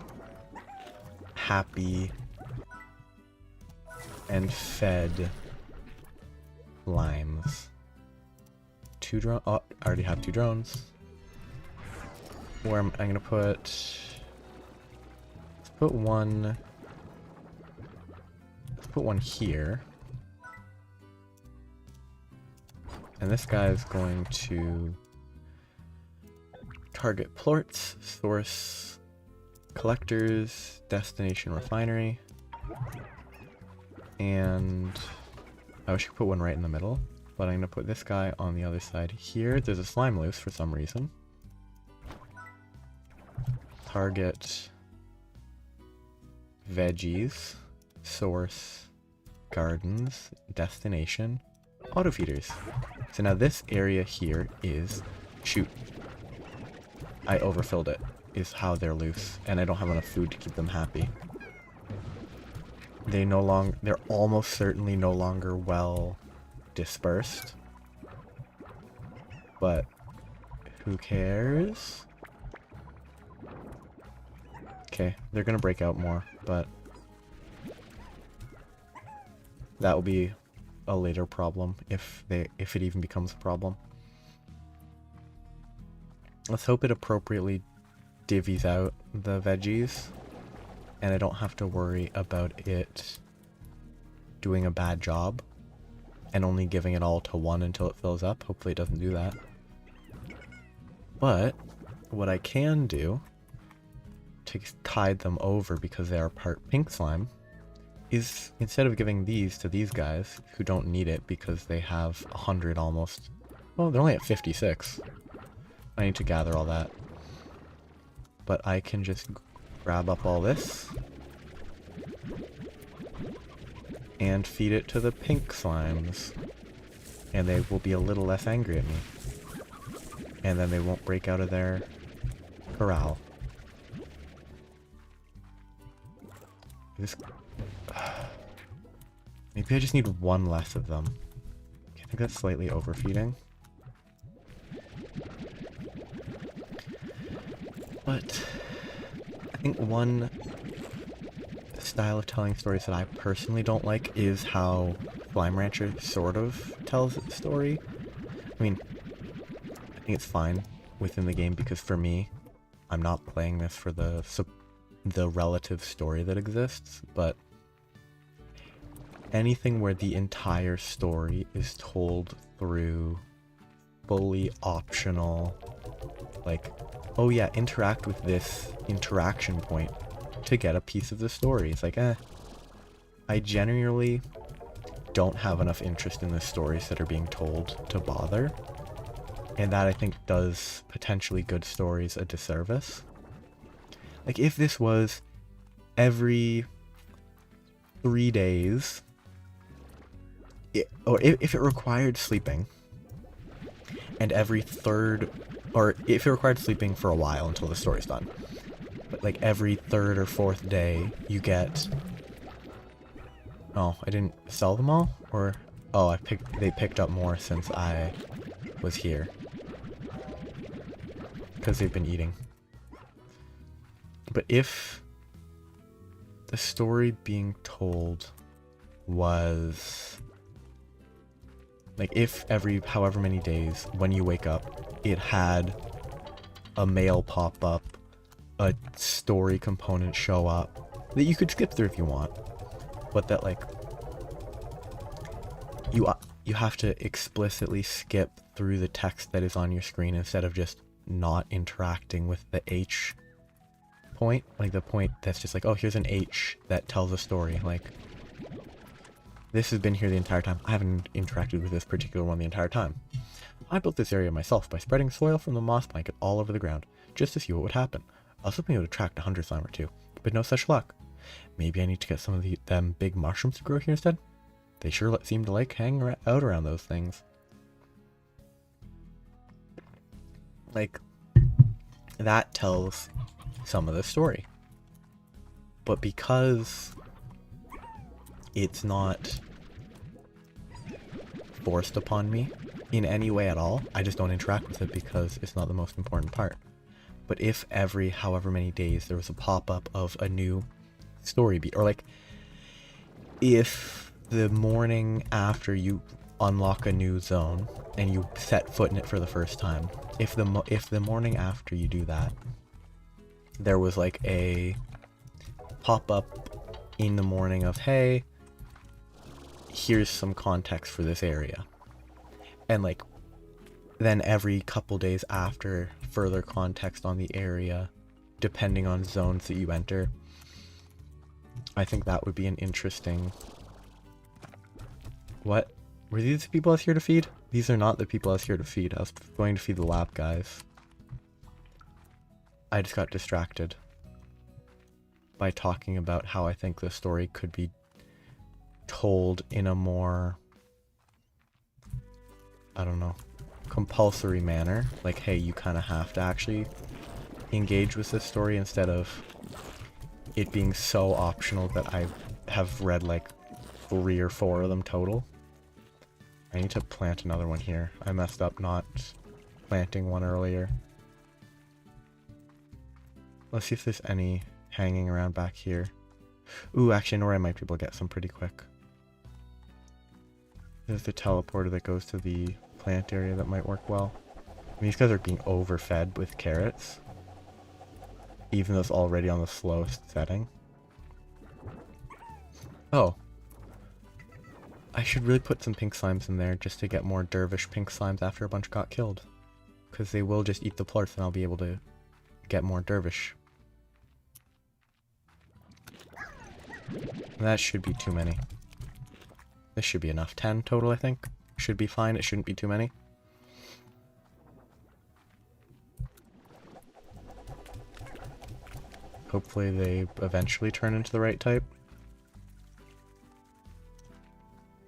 happy and fed limes. Two drone. Oh, I already have 2 drones. Where I'm gonna put. Let's put one. Let's put one here. And this guy is going to target plorts, source collectors, destination refinery. And I wish I could put one right in the middle. But I'm going to put this guy on the other side here. There's a slime loose for some reason. Target veggies, source, gardens, destination, auto feeders. So now this area here is... Shoot. I overfilled it, is how they're loose. And I don't have enough food to keep them happy. They're almost certainly no longer well dispersed, but who cares? Okay, they're gonna break out more, but that will be a later problem if it even becomes a problem. Let's hope it appropriately divvies out the veggies, and I don't have to worry about it doing a bad job and only giving it all to one until it fills up. Hopefully it doesn't do that. But what I can do to tide them over, because they are part pink slime, is instead of giving these to these guys who don't need it because they have 100 almost. Well, they're only at 56. I need to gather all that. But I can just grab up all this and feed it to the pink slimes. And they will be a little less angry at me. And then they won't break out of their corral. Maybe I just need one less of them. I think that's slightly overfeeding. But I think one style of telling stories that I personally don't like is how Slime Rancher sort of tells its story. I mean, I think it's fine within the game because for me, I'm not playing this for the relative story that exists, but anything where the entire story is told through fully optional, like, oh yeah, interact with this interaction point to get a piece of the story. It's like, I generally don't have enough interest in the stories that are being told to bother. And that, I think, does potentially good stories a disservice. Like, if this was every 3 days, or if it required sleeping, and every third, or if it required sleeping for a while until the story's done, but like every third or fourth day you get, oh, I didn't sell them all, or, oh, they picked up more since I was here, because they've been eating. But if the story being told was, like, if every however many days when you wake up it had a mail pop up, a story component show up that you could skip through if you want, but that, like, you have to explicitly skip through the text that is on your screen instead of just not interacting with the H point, like the point that's just like, oh, here's an H that tells a story. Like, this has been here the entire time. I haven't interacted with this particular one the entire time. I built this area myself by spreading soil from the moss blanket all over the ground, just to see what would happen. I was hoping it would attract a 100 slime or two, but no such luck. Maybe I need to get some of them big mushrooms to grow here instead? They sure seem to like hanging out around those things. Like, that tells some of the story. But because it's not forced upon me in any way at all, I just don't interact with it because it's not the most important part. But if every however many days there was a pop-up of a new story beat, or like if the morning after you unlock a new zone and you set foot in it for the first time, if the morning after you do that there was like a pop-up in the morning of, hey, here's some context for this area, and like then every couple days after, further context on the area depending on zones that you enter, I think that would be an interesting... What? Were these the people I was here to feed? These are not the people I was here to feed. I was going to feed the lab guys. I just got distracted by talking about how I think the story could be told in a more, I don't know, compulsory manner. Like, hey, you kind of have to actually engage with this story instead of it being so optional that I have read like 3 or 4 of them total. I need to plant another one here. I messed up not planting one earlier. Let's see if there's any hanging around back here. Ooh, actually, I know where I might be able to get some pretty quick. There's the teleporter that goes to the plant area that might work well. I mean, these guys are being overfed with carrots, even though it's already on the slowest setting. Oh. I should really put some pink slimes in there just to get more dervish pink slimes after a bunch got killed. Because they will just eat the plorts and I'll be able to get more dervish. That should be too many. This should be enough. 10 total, I think. Should be fine. It shouldn't be too many. Hopefully they eventually turn into the right type.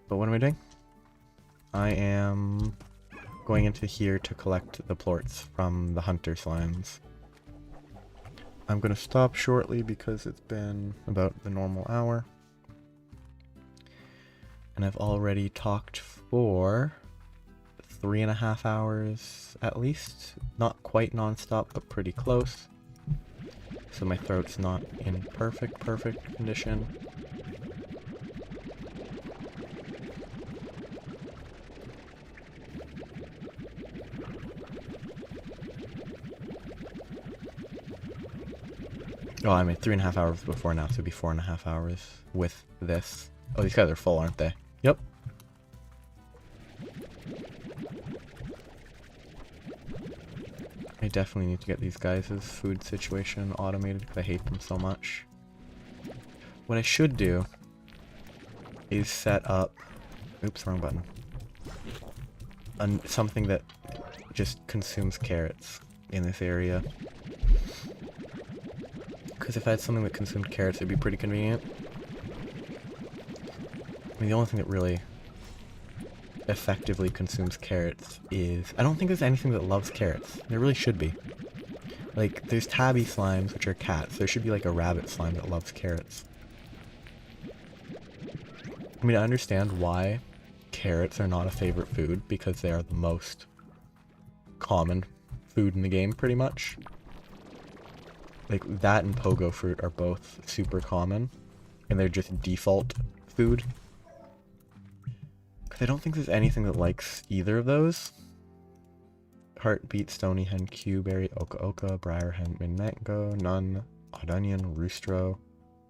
But what am I doing? I am going into here to collect the plorts from the hunter slimes. I'm going to stop shortly because it's been about the normal hour. And I've already talked for 3.5 hours at least. Not quite non-stop, but pretty close. So my throat's not in perfect condition. Oh, I mean 3.5 hours before now, so it'd be 4.5 hours with this. Oh, these guys are full, aren't they? Yep. I definitely need to get these guys' food situation automated because I hate them so much. What I should do is set up... Oops, wrong button. Something that just consumes carrots in this area. Because if I had something that consumed carrots, it'd be pretty convenient. I mean, the only thing that really effectively consumes carrots is... I don't think there's anything that loves carrots. There really should be. Like, there's tabby slimes, which are cats. There should be like a rabbit slime that loves carrots. I mean, I understand why carrots are not a favorite food, because they are the most common food in the game, pretty much. Like, that and pogo fruit are both super common, and they're just default food. Because I don't think there's anything that likes either of those. Heartbeat, stony hen, cuberry, oka oka, briar hen, mint mango, nun, odd onion, roostro.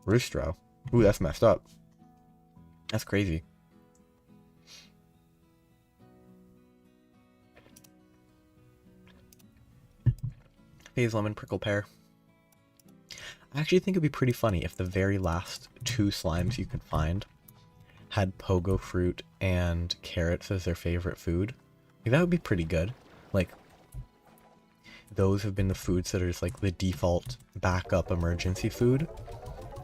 Roostro? Ooh, that's messed up. That's crazy. Hazel lemon, prickle pear. I actually think it'd be pretty funny if the very last 2 slimes you could find had pogo fruit and carrots as their favorite food. Like, that would be pretty good. Like, those have been the foods that are just like the default backup emergency food.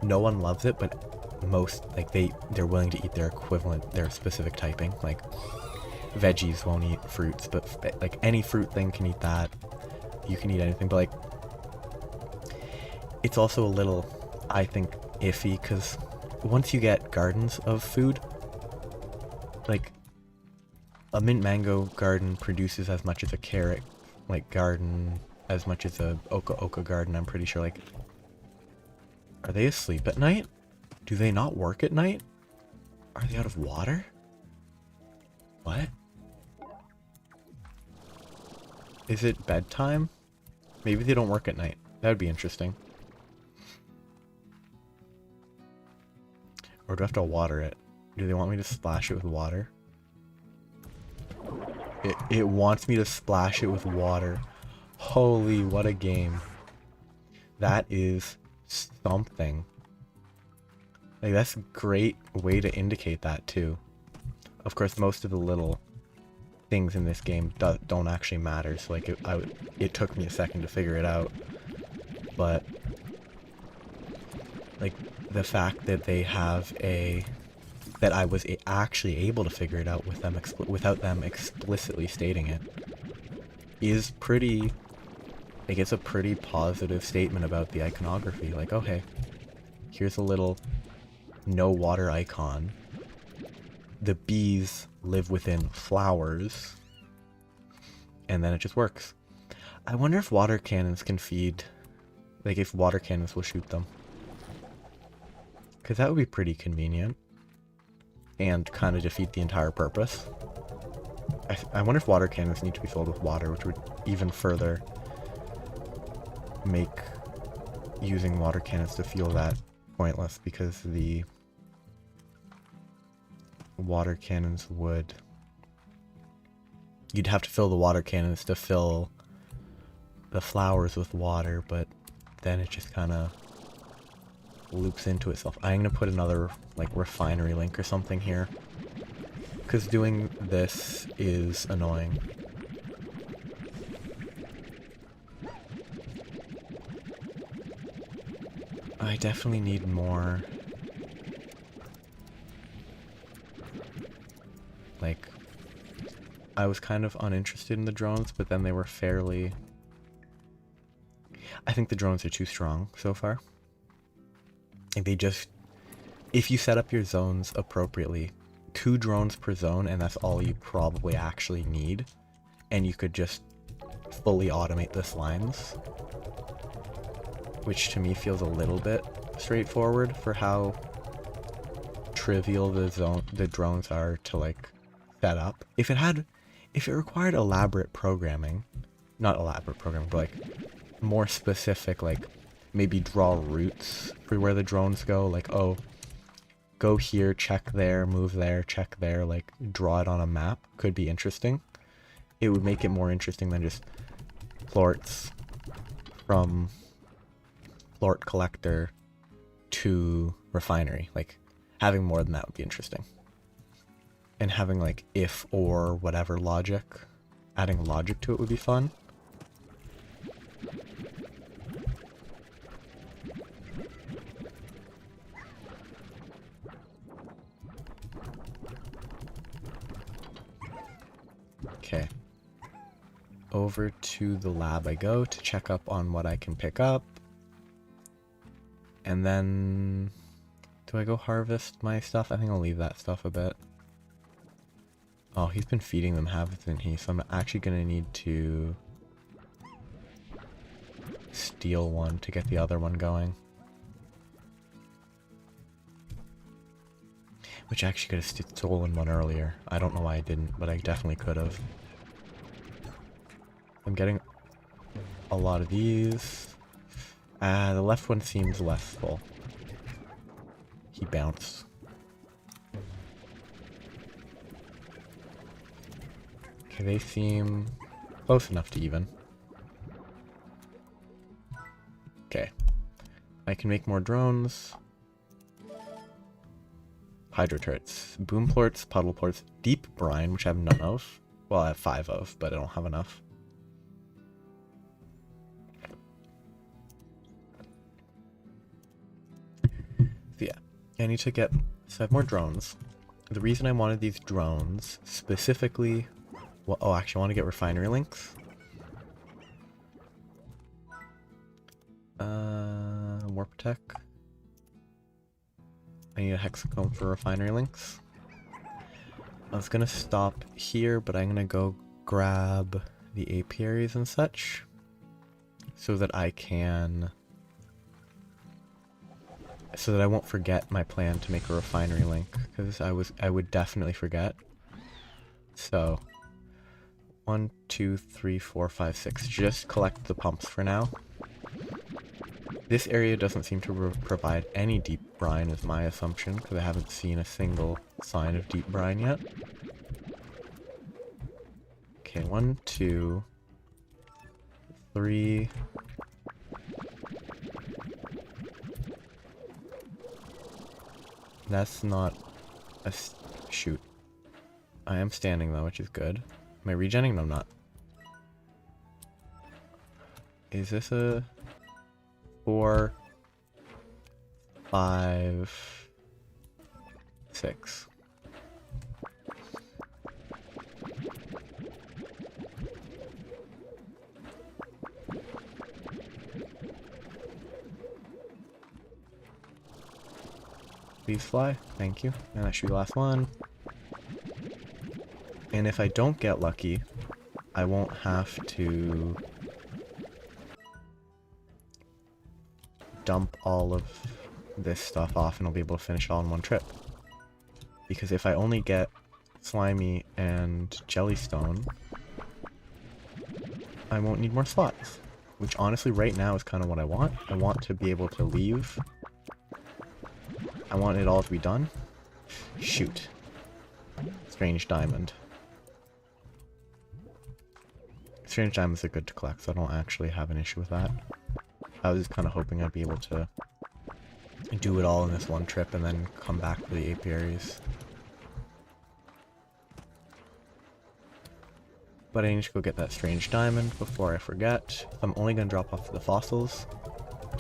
No one loves it, but most, like, they're willing to eat their equivalent, their specific typing. Like, veggies won't eat fruits, but like any fruit thing can eat that. You can eat anything, but like, it's also a little, I think, iffy, because once you get gardens of food, like, a mint mango garden produces as much as a carrot, like, garden, as much as a oka oka garden, I'm pretty sure. Like, are they asleep at night? Do they not work at night? Are they out of water? What? Is it bedtime? Maybe they don't work at night. That would be interesting. Or do I have to water it? Do they want me to splash it with water? It wants me to splash it with water. Holy, what a game. That is something. Like, that's a great way to indicate that too. Of course, most of the little things in this game don't actually matter, so like it took me a second to figure it out. But like, the fact that they have that I was actually able to figure it out with them without them explicitly stating it is pretty, like, it's a pretty positive statement about the iconography. Like, oh hey, here's a little no water icon. The bees live within flowers, and then it just works. I wonder if water cannons can feed, like, if water cannons will shoot them. Because that would be pretty convenient. and kind of defeat the entire purpose. I wonder if water cannons need to be filled with water, which would even further make using water cannons to feel that pointless, because the water cannons would... You'd have to fill the water cannons to fill the flowers with water, but then it just kind of loops into itself. I'm going to put another, like, refinery link or something here, because doing this is annoying. I definitely need more, like, I was kind of uninterested in the drones, but then they were fairly... I think the drones are too strong so far. Like, they just... If you set up your zones appropriately, 2 drones per zone, and that's all you probably actually need, and you could just fully automate the slimes, which to me feels a little bit straightforward for how trivial the drones are to, like, set up. If it required elaborate programming, not elaborate programming, but like more specific, like maybe draw routes for where the drones go, like, oh, go here, check there, move there, check there, like draw it on a map, could be interesting. It would make it more interesting than just plorts from plort collector to refinery. Like, having more than that would be interesting. And having, like, if or whatever logic, adding logic to it would be fun. Okay. Over to the lab I go to check up on what I can pick up. And then... do I go harvest my stuff? I think I'll leave that stuff a bit. Oh, he's been feeding them, hasn't he? So I'm actually going to need to steal one to get the other one going. Which I actually could have stolen one earlier. I don't know why I didn't, but I definitely could have. I'm getting a lot of these. The left one seems less full. He bounced. Okay, they seem close enough to even. Okay. I can make more drones. Hydro turrets. Boom plorts, puddle plorts, deep brine, which I have none of. Well, I have 5 of, but I don't have enough. So yeah, I need to get... so I have more drones. The reason I wanted these drones specifically... well, oh, actually I want to get refinery links. Warp tech. I need a hexacomb for refinery links. I was gonna stop here, but I'm gonna go grab the apiaries and such, so that I can... so that I won't forget my plan to make a refinery link, because I would definitely forget. So 1, 2, 3, 4, 5, 6. Just collect the pumps for now. This area doesn't seem to provide any deep brine, is my assumption, because I haven't seen a single sign of deep brine yet. Okay, 1, 2, 3. That's not a... shoot. I am standing though, which is good. Am I regenning? No, I'm not. Is this a... 4, 5, 6. Please fly. Thank you. And that should be the last one. And if I don't get lucky, I won't have to dump all of this stuff off, and I'll be able to finish it all in one trip. Because if I only get slimy and jellystone, I won't need more slots. Which honestly right now is kind of what I want. I want to be able to leave. I want it all to be done. Shoot. Strange diamond. Strange diamonds are good to collect, so I don't actually have an issue with that. I was kind of hoping I'd be able to do it all in this one trip and then come back for the apiaries. But I need to go get that strange diamond before I forget. I'm only going to drop off the fossils.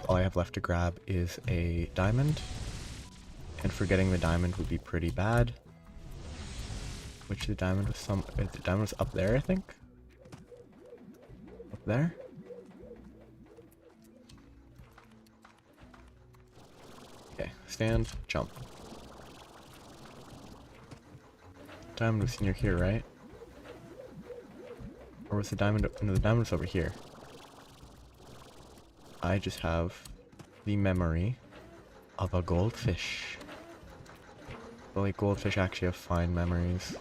All I have left to grab is a diamond. And forgetting the diamond would be pretty bad. Which the diamond was up there, I think? Up there? Okay, stand, jump. Diamond was near here, right? Or was the diamond... No, the diamond was over here. I just have the memory of a goldfish. But like, goldfish actually have fine memories.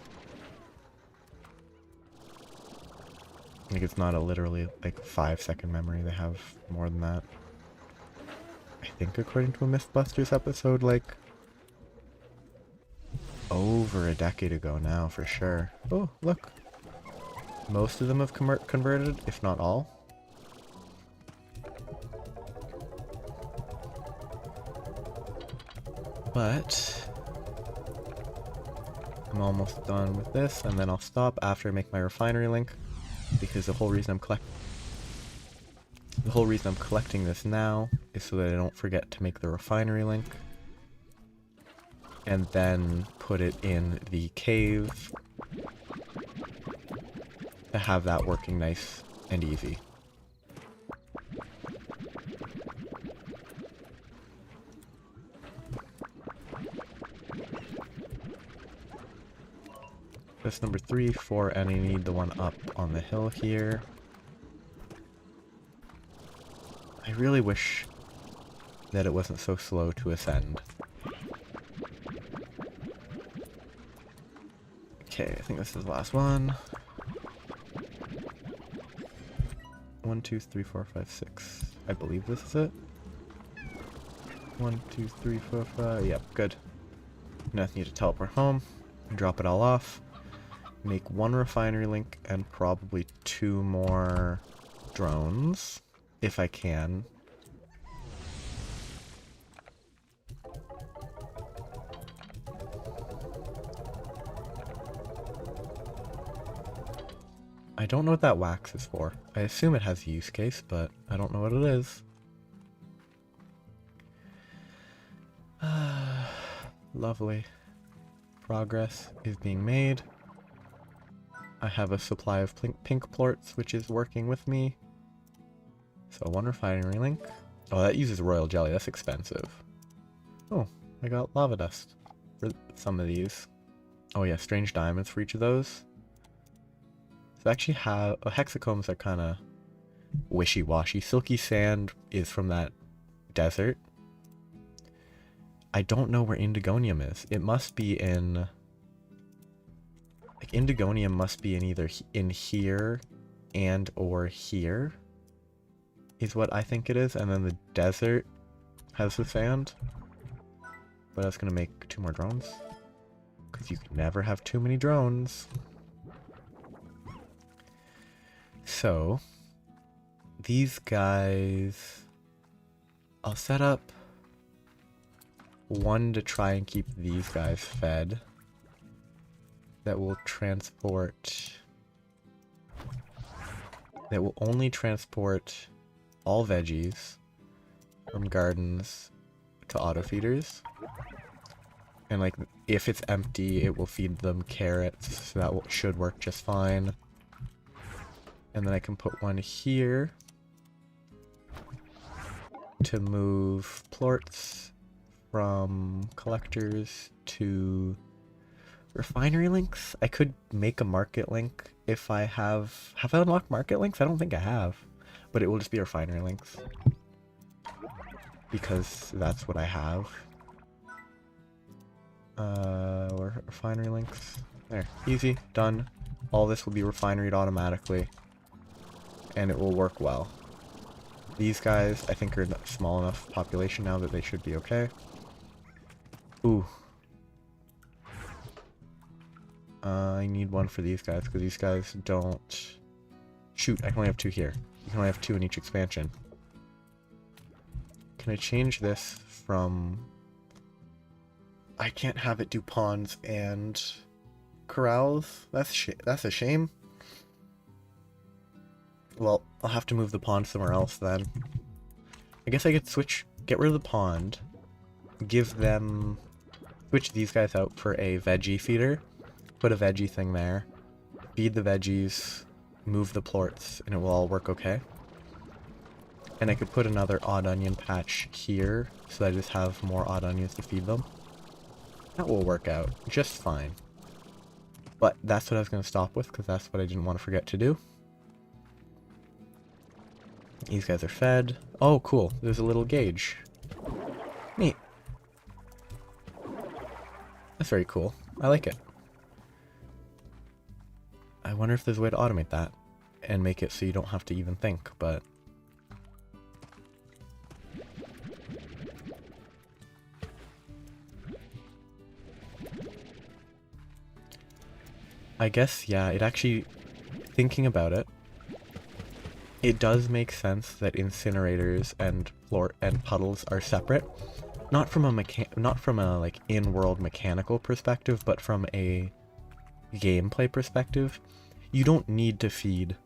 Like, it's not a literally, like, 5-second memory. They have more than that. I think according to a Mythbusters episode, like, over a decade ago now, for sure. Oh, look. Most of them have converted, if not all. But I'm almost done with this, and then I'll stop after I make my refinery link, because the whole reason I'm collecting this now is so that I don't forget to make the refinery link, and then put it in the cave to have that working nice and easy. That's number 3, 4, and I need the one up on the hill here. I really wish that it wasn't so slow to ascend. Okay, I think this is the last one. 1, 2, 3, 4, 5, 6. I believe this is it. 1, 2, 3, 4, 5. Yep, good. Now I need to teleport home and drop it all off. Make 1 refinery link and probably 2 more drones, if I can. I don't know what that wax is for. I assume it has a use case, but I don't know what it is. Lovely. Progress is being made. I have a supply of pink plorts, which is working with me. So 1 refinery link. Oh, that uses royal jelly. That's expensive. Oh, I got lava dust for some of these. Oh yeah, strange diamonds for each of those. So I actually have... hexacombs are kind of wishy-washy. Silky sand is from that desert. I don't know where indigonium is. It must be in... Like, indigonium must be in either in here and or here, is what I think it is. And then the desert has the sand. But I was going to make 2 more drones. Because you can never have too many drones. So, these guys... I'll set up 1 to try and keep these guys fed. That will transport... That will only transport all veggies from gardens to auto feeders. And like, if it's empty, it will feed them carrots, so that should work just fine. And then I can put 1 here to move plorts from collectors to refinery links. I could make a market link if I have... Have I unlocked market links? I don't think I have. But it will just be refinery links. Because that's what I have. Refinery links. There. Easy. Done. All this will be refineried automatically. And it will work well. These guys, I think, are small enough population now that they should be okay. Ooh. I need one for these guys, because these guys don't... Shoot, I can only have 2 here. You can only have 2 in each expansion. Can I change this from... I can't have it do ponds and corrals? That's a shame. Well, I'll have to move the pond somewhere else then. I guess I could get rid of the pond, switch these guys out for a veggie feeder, put a veggie thing there, feed the veggies, move the plorts, and it will all work okay. And I could put another odd onion patch here, so that I just have more odd onions to feed them. That will work out just fine. But that's what I was going to stop with, because that's what I didn't want to forget to do. These guys are fed. Oh, cool. There's a little gauge. Neat. That's very cool. I like it. I wonder if there's a way to automate that and make it so you don't have to even think, but... I guess, yeah, it actually, thinking about it, it does make sense that incinerators and puddles are separate. Not from a like in-world mechanical perspective, but from a gameplay perspective. You don't need to feed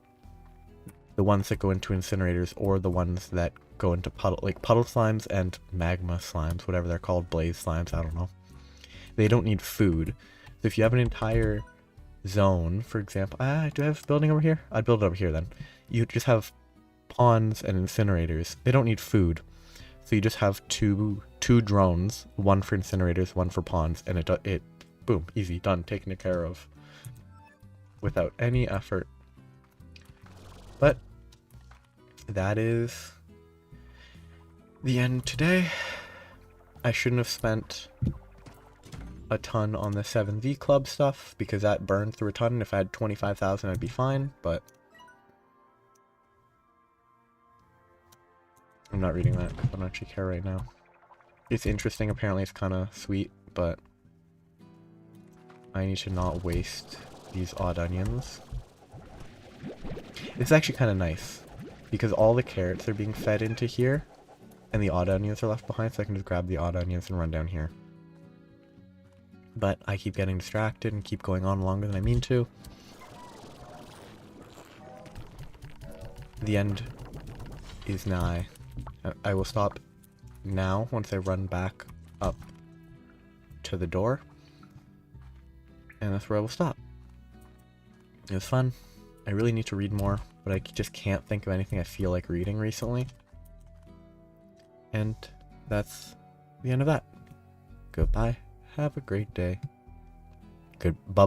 the ones that go into incinerators or the ones that go into puddle slimes and magma slimes, whatever they're called, blaze slimes, I don't know. They don't need food. So if you have an entire zone, for example, do I have a building over here? I'd build it over here then. You just have ponds and incinerators. They don't need food. So you just have two drones, one for incinerators, one for ponds, and it boom, easy, done, taken care of without any effort. But that is the end today. I shouldn't have spent a ton on the 7V club stuff, because that burned through a ton. If I had 25,000 I'd be fine, but I'm not reading that because I don't actually care right now. It's interesting, apparently it's kind of sweet, but I need to not waste these odd onions. It's actually kind of nice, because all the carrots are being fed into here, and the odd onions are left behind, so I can just grab the odd onions and run down here. But I keep getting distracted and keep going on longer than I mean to. The end is nigh. I will stop now once I run back up to the door. And that's where I will stop. It was fun. I really need to read more, but I just can't think of anything I feel like reading recently. And that's the end of that. Goodbye. Have a great day. Bye-bye.